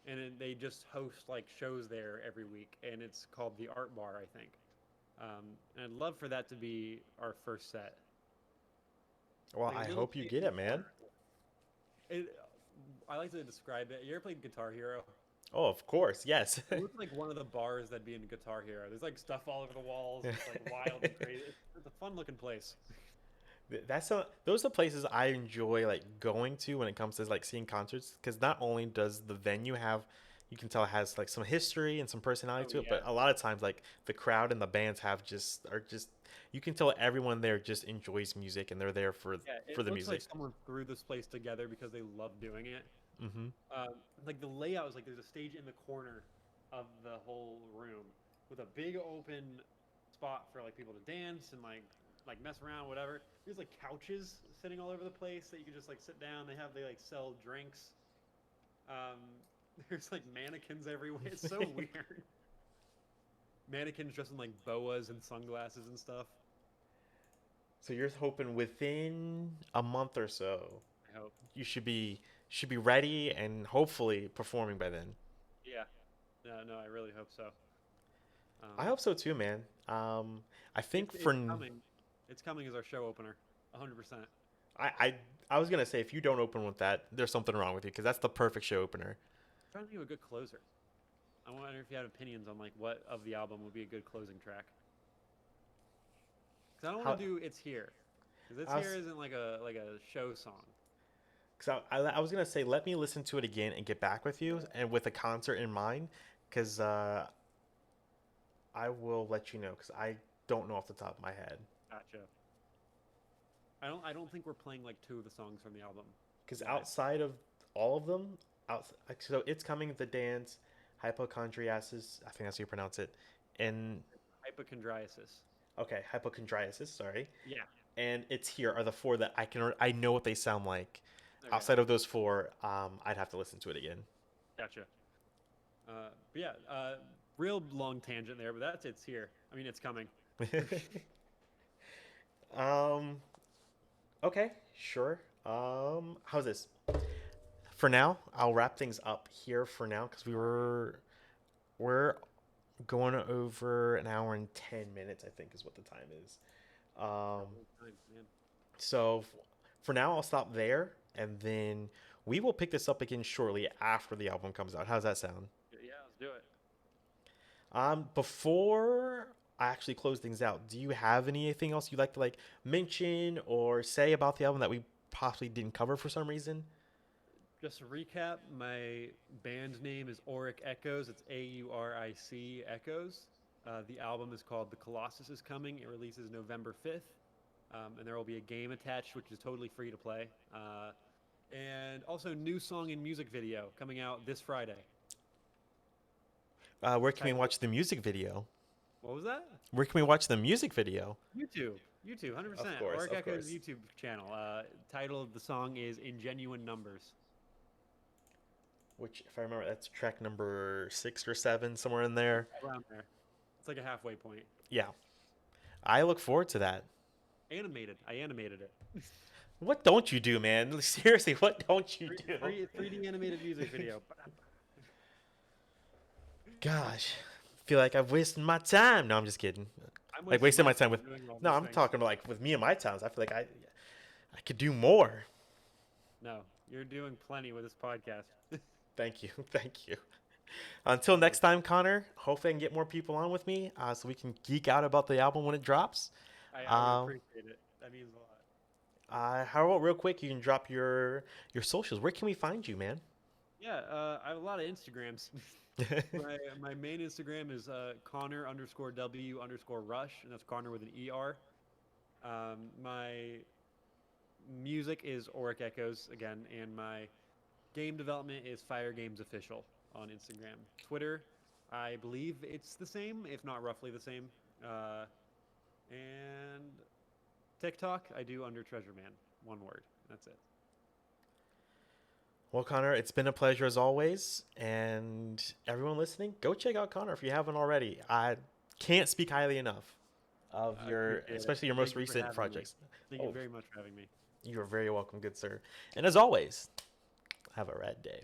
Speaker 2: and they just host like shows there every week, and it's called the Art Bar, I think. And I'd love for that to be our first set.
Speaker 1: Well,
Speaker 2: Like a
Speaker 1: I
Speaker 2: little
Speaker 1: hope you
Speaker 2: stage
Speaker 1: get
Speaker 2: in the
Speaker 1: it, man.
Speaker 2: corner. It, I like to describe it. You ever played Guitar Hero?
Speaker 1: Oh, of course, yes.
Speaker 2: It looks like one of the bars that'd be in Guitar Hero. There's like stuff all over the walls, and it's like wild and crazy. It's a fun looking place.
Speaker 1: Those are the places I enjoy like going to when it comes to like seeing concerts, because not only does the venue have, you can tell it has like some history and some personality
Speaker 2: Oh
Speaker 1: to it, but
Speaker 2: yeah,
Speaker 1: a lot of times like the crowd and the bands are just, you can tell everyone there just enjoys music and they're there
Speaker 2: yeah.
Speaker 1: for
Speaker 2: It
Speaker 1: the
Speaker 2: looks like
Speaker 1: music.
Speaker 2: someone threw this place together because they love doing it.
Speaker 1: Hmm.
Speaker 2: Like the layout is like there's a stage in the corner of the whole room with a big open spot for like people to dance and like mess around, whatever. There's like couches sitting all over the place that you can just like sit down. They like sell drinks. Um, there's like mannequins everywhere. It's so weird. Mannequins dressed in like boas and sunglasses and stuff.
Speaker 1: So you're hoping within a month or so
Speaker 2: I hope.
Speaker 1: you should be ready and hopefully performing by then.
Speaker 2: Yeah. No, no, I really hope so.
Speaker 1: I
Speaker 2: Um,
Speaker 1: hope so too, man. I think for
Speaker 2: it's coming. It's coming as our show opener. 100%.
Speaker 1: I, I I was gonna say if you don't open with that, there's something wrong with you because that's the perfect show opener.
Speaker 2: Trying to think of a good closer. I wonder if you have opinions on like what of the album would be a good closing track. Because I don't want
Speaker 1: How?
Speaker 2: to do "It's Here," because "It's
Speaker 1: I
Speaker 2: Here"
Speaker 1: was,
Speaker 2: isn't like a show song.
Speaker 1: cause I was gonna say let me listen to it again and get back with you and with a concert in mind, because I will let you know because I don't know off the top of my head.
Speaker 2: Gotcha. I don't think we're playing like two of the songs from the album
Speaker 1: Because
Speaker 2: live.
Speaker 1: outside of all of them, so it's coming the dance, hypochondriasis. I think that's how you pronounce it, and
Speaker 2: Hypochondriasis.
Speaker 1: okay, hypochondriasis. Sorry,
Speaker 2: Yeah.
Speaker 1: and it's here are the four that I know what they sound like.
Speaker 2: Okay.
Speaker 1: Outside of those four, I'd have to listen to it again.
Speaker 2: Gotcha. But yeah, real long tangent there, but that's "It's Here." I mean, it's coming.
Speaker 1: um. Okay. Sure. How's this? For now, I'll wrap things up here for now because we're going over an hour and 10 minutes. I think is what the time is. Um.
Speaker 2: Time, man.
Speaker 1: So for now, I'll stop there, and then we will pick this up again shortly after the album comes out. How's that sound?
Speaker 2: Yeah, let's do it.
Speaker 1: Before I actually close things out, do you have anything else you'd like to like mention or say about the album that we possibly didn't cover for some reason?
Speaker 2: Just to recap, my band name is Auric Echoes. It's AURIC Echoes. The album is called The Colossus is Coming. It releases November 5th. And there will be a game attached, which is totally free to play. And also, new song and music video coming out this Friday.
Speaker 1: Where can we
Speaker 2: Titled,
Speaker 1: watch the music video?
Speaker 2: what was that?
Speaker 1: Where can we watch the music video?
Speaker 2: YouTube. YouTube, 100%.
Speaker 1: Of course,
Speaker 2: Auric
Speaker 1: of
Speaker 2: Echoes
Speaker 1: course.
Speaker 2: YouTube channel. Title of the song is Ingenuine Numbers.
Speaker 1: Which, if I remember, that's track number 6 or 7, somewhere in there.
Speaker 2: Around there. It's like a halfway point.
Speaker 1: Yeah, I look forward to that.
Speaker 2: Animated. I animated it.
Speaker 1: What don't you do, man? Seriously, what don't you do?
Speaker 2: 3D animated music video.
Speaker 1: Gosh, feel like I've wasted my time. No, I'm just kidding.
Speaker 2: I'm
Speaker 1: Like
Speaker 2: wasting
Speaker 1: wasting
Speaker 2: my
Speaker 1: my time
Speaker 2: time
Speaker 1: with.
Speaker 2: doing all
Speaker 1: No,
Speaker 2: these
Speaker 1: I'm
Speaker 2: things.
Speaker 1: talking about like with me and my times. I feel like I could do more.
Speaker 2: No, you're doing plenty with this podcast.
Speaker 1: Thank you, thank you. Until next time, Connor. Hopefully, I can get more people on with me so we can geek out about the album when it drops.
Speaker 2: I would appreciate it. That means a lot.
Speaker 1: How about real quick? You can drop your socials. Where can we find you, man?
Speaker 2: Yeah, I have a lot of Instagrams. My main Instagram is Connor underscore W underscore Rush, and that's Connor with an ER. My music is Auric Echoes again, and my game development is FYRE Games Official on Instagram. Twitter, I believe it's the same, if not roughly the same. And TikTok, I do under Treasure Man. One word. That's it.
Speaker 1: Well, Connor, it's been a pleasure as always. And everyone listening, go check out Connor if you haven't already. I can't speak highly enough of
Speaker 2: I
Speaker 1: your,
Speaker 2: appreciate it.
Speaker 1: especially your most
Speaker 2: Thank you for
Speaker 1: recent
Speaker 2: having me.
Speaker 1: projects.
Speaker 2: Thank you
Speaker 1: Oh,
Speaker 2: very much for having me.
Speaker 1: you are very welcome, good sir. And as always, have a rad day.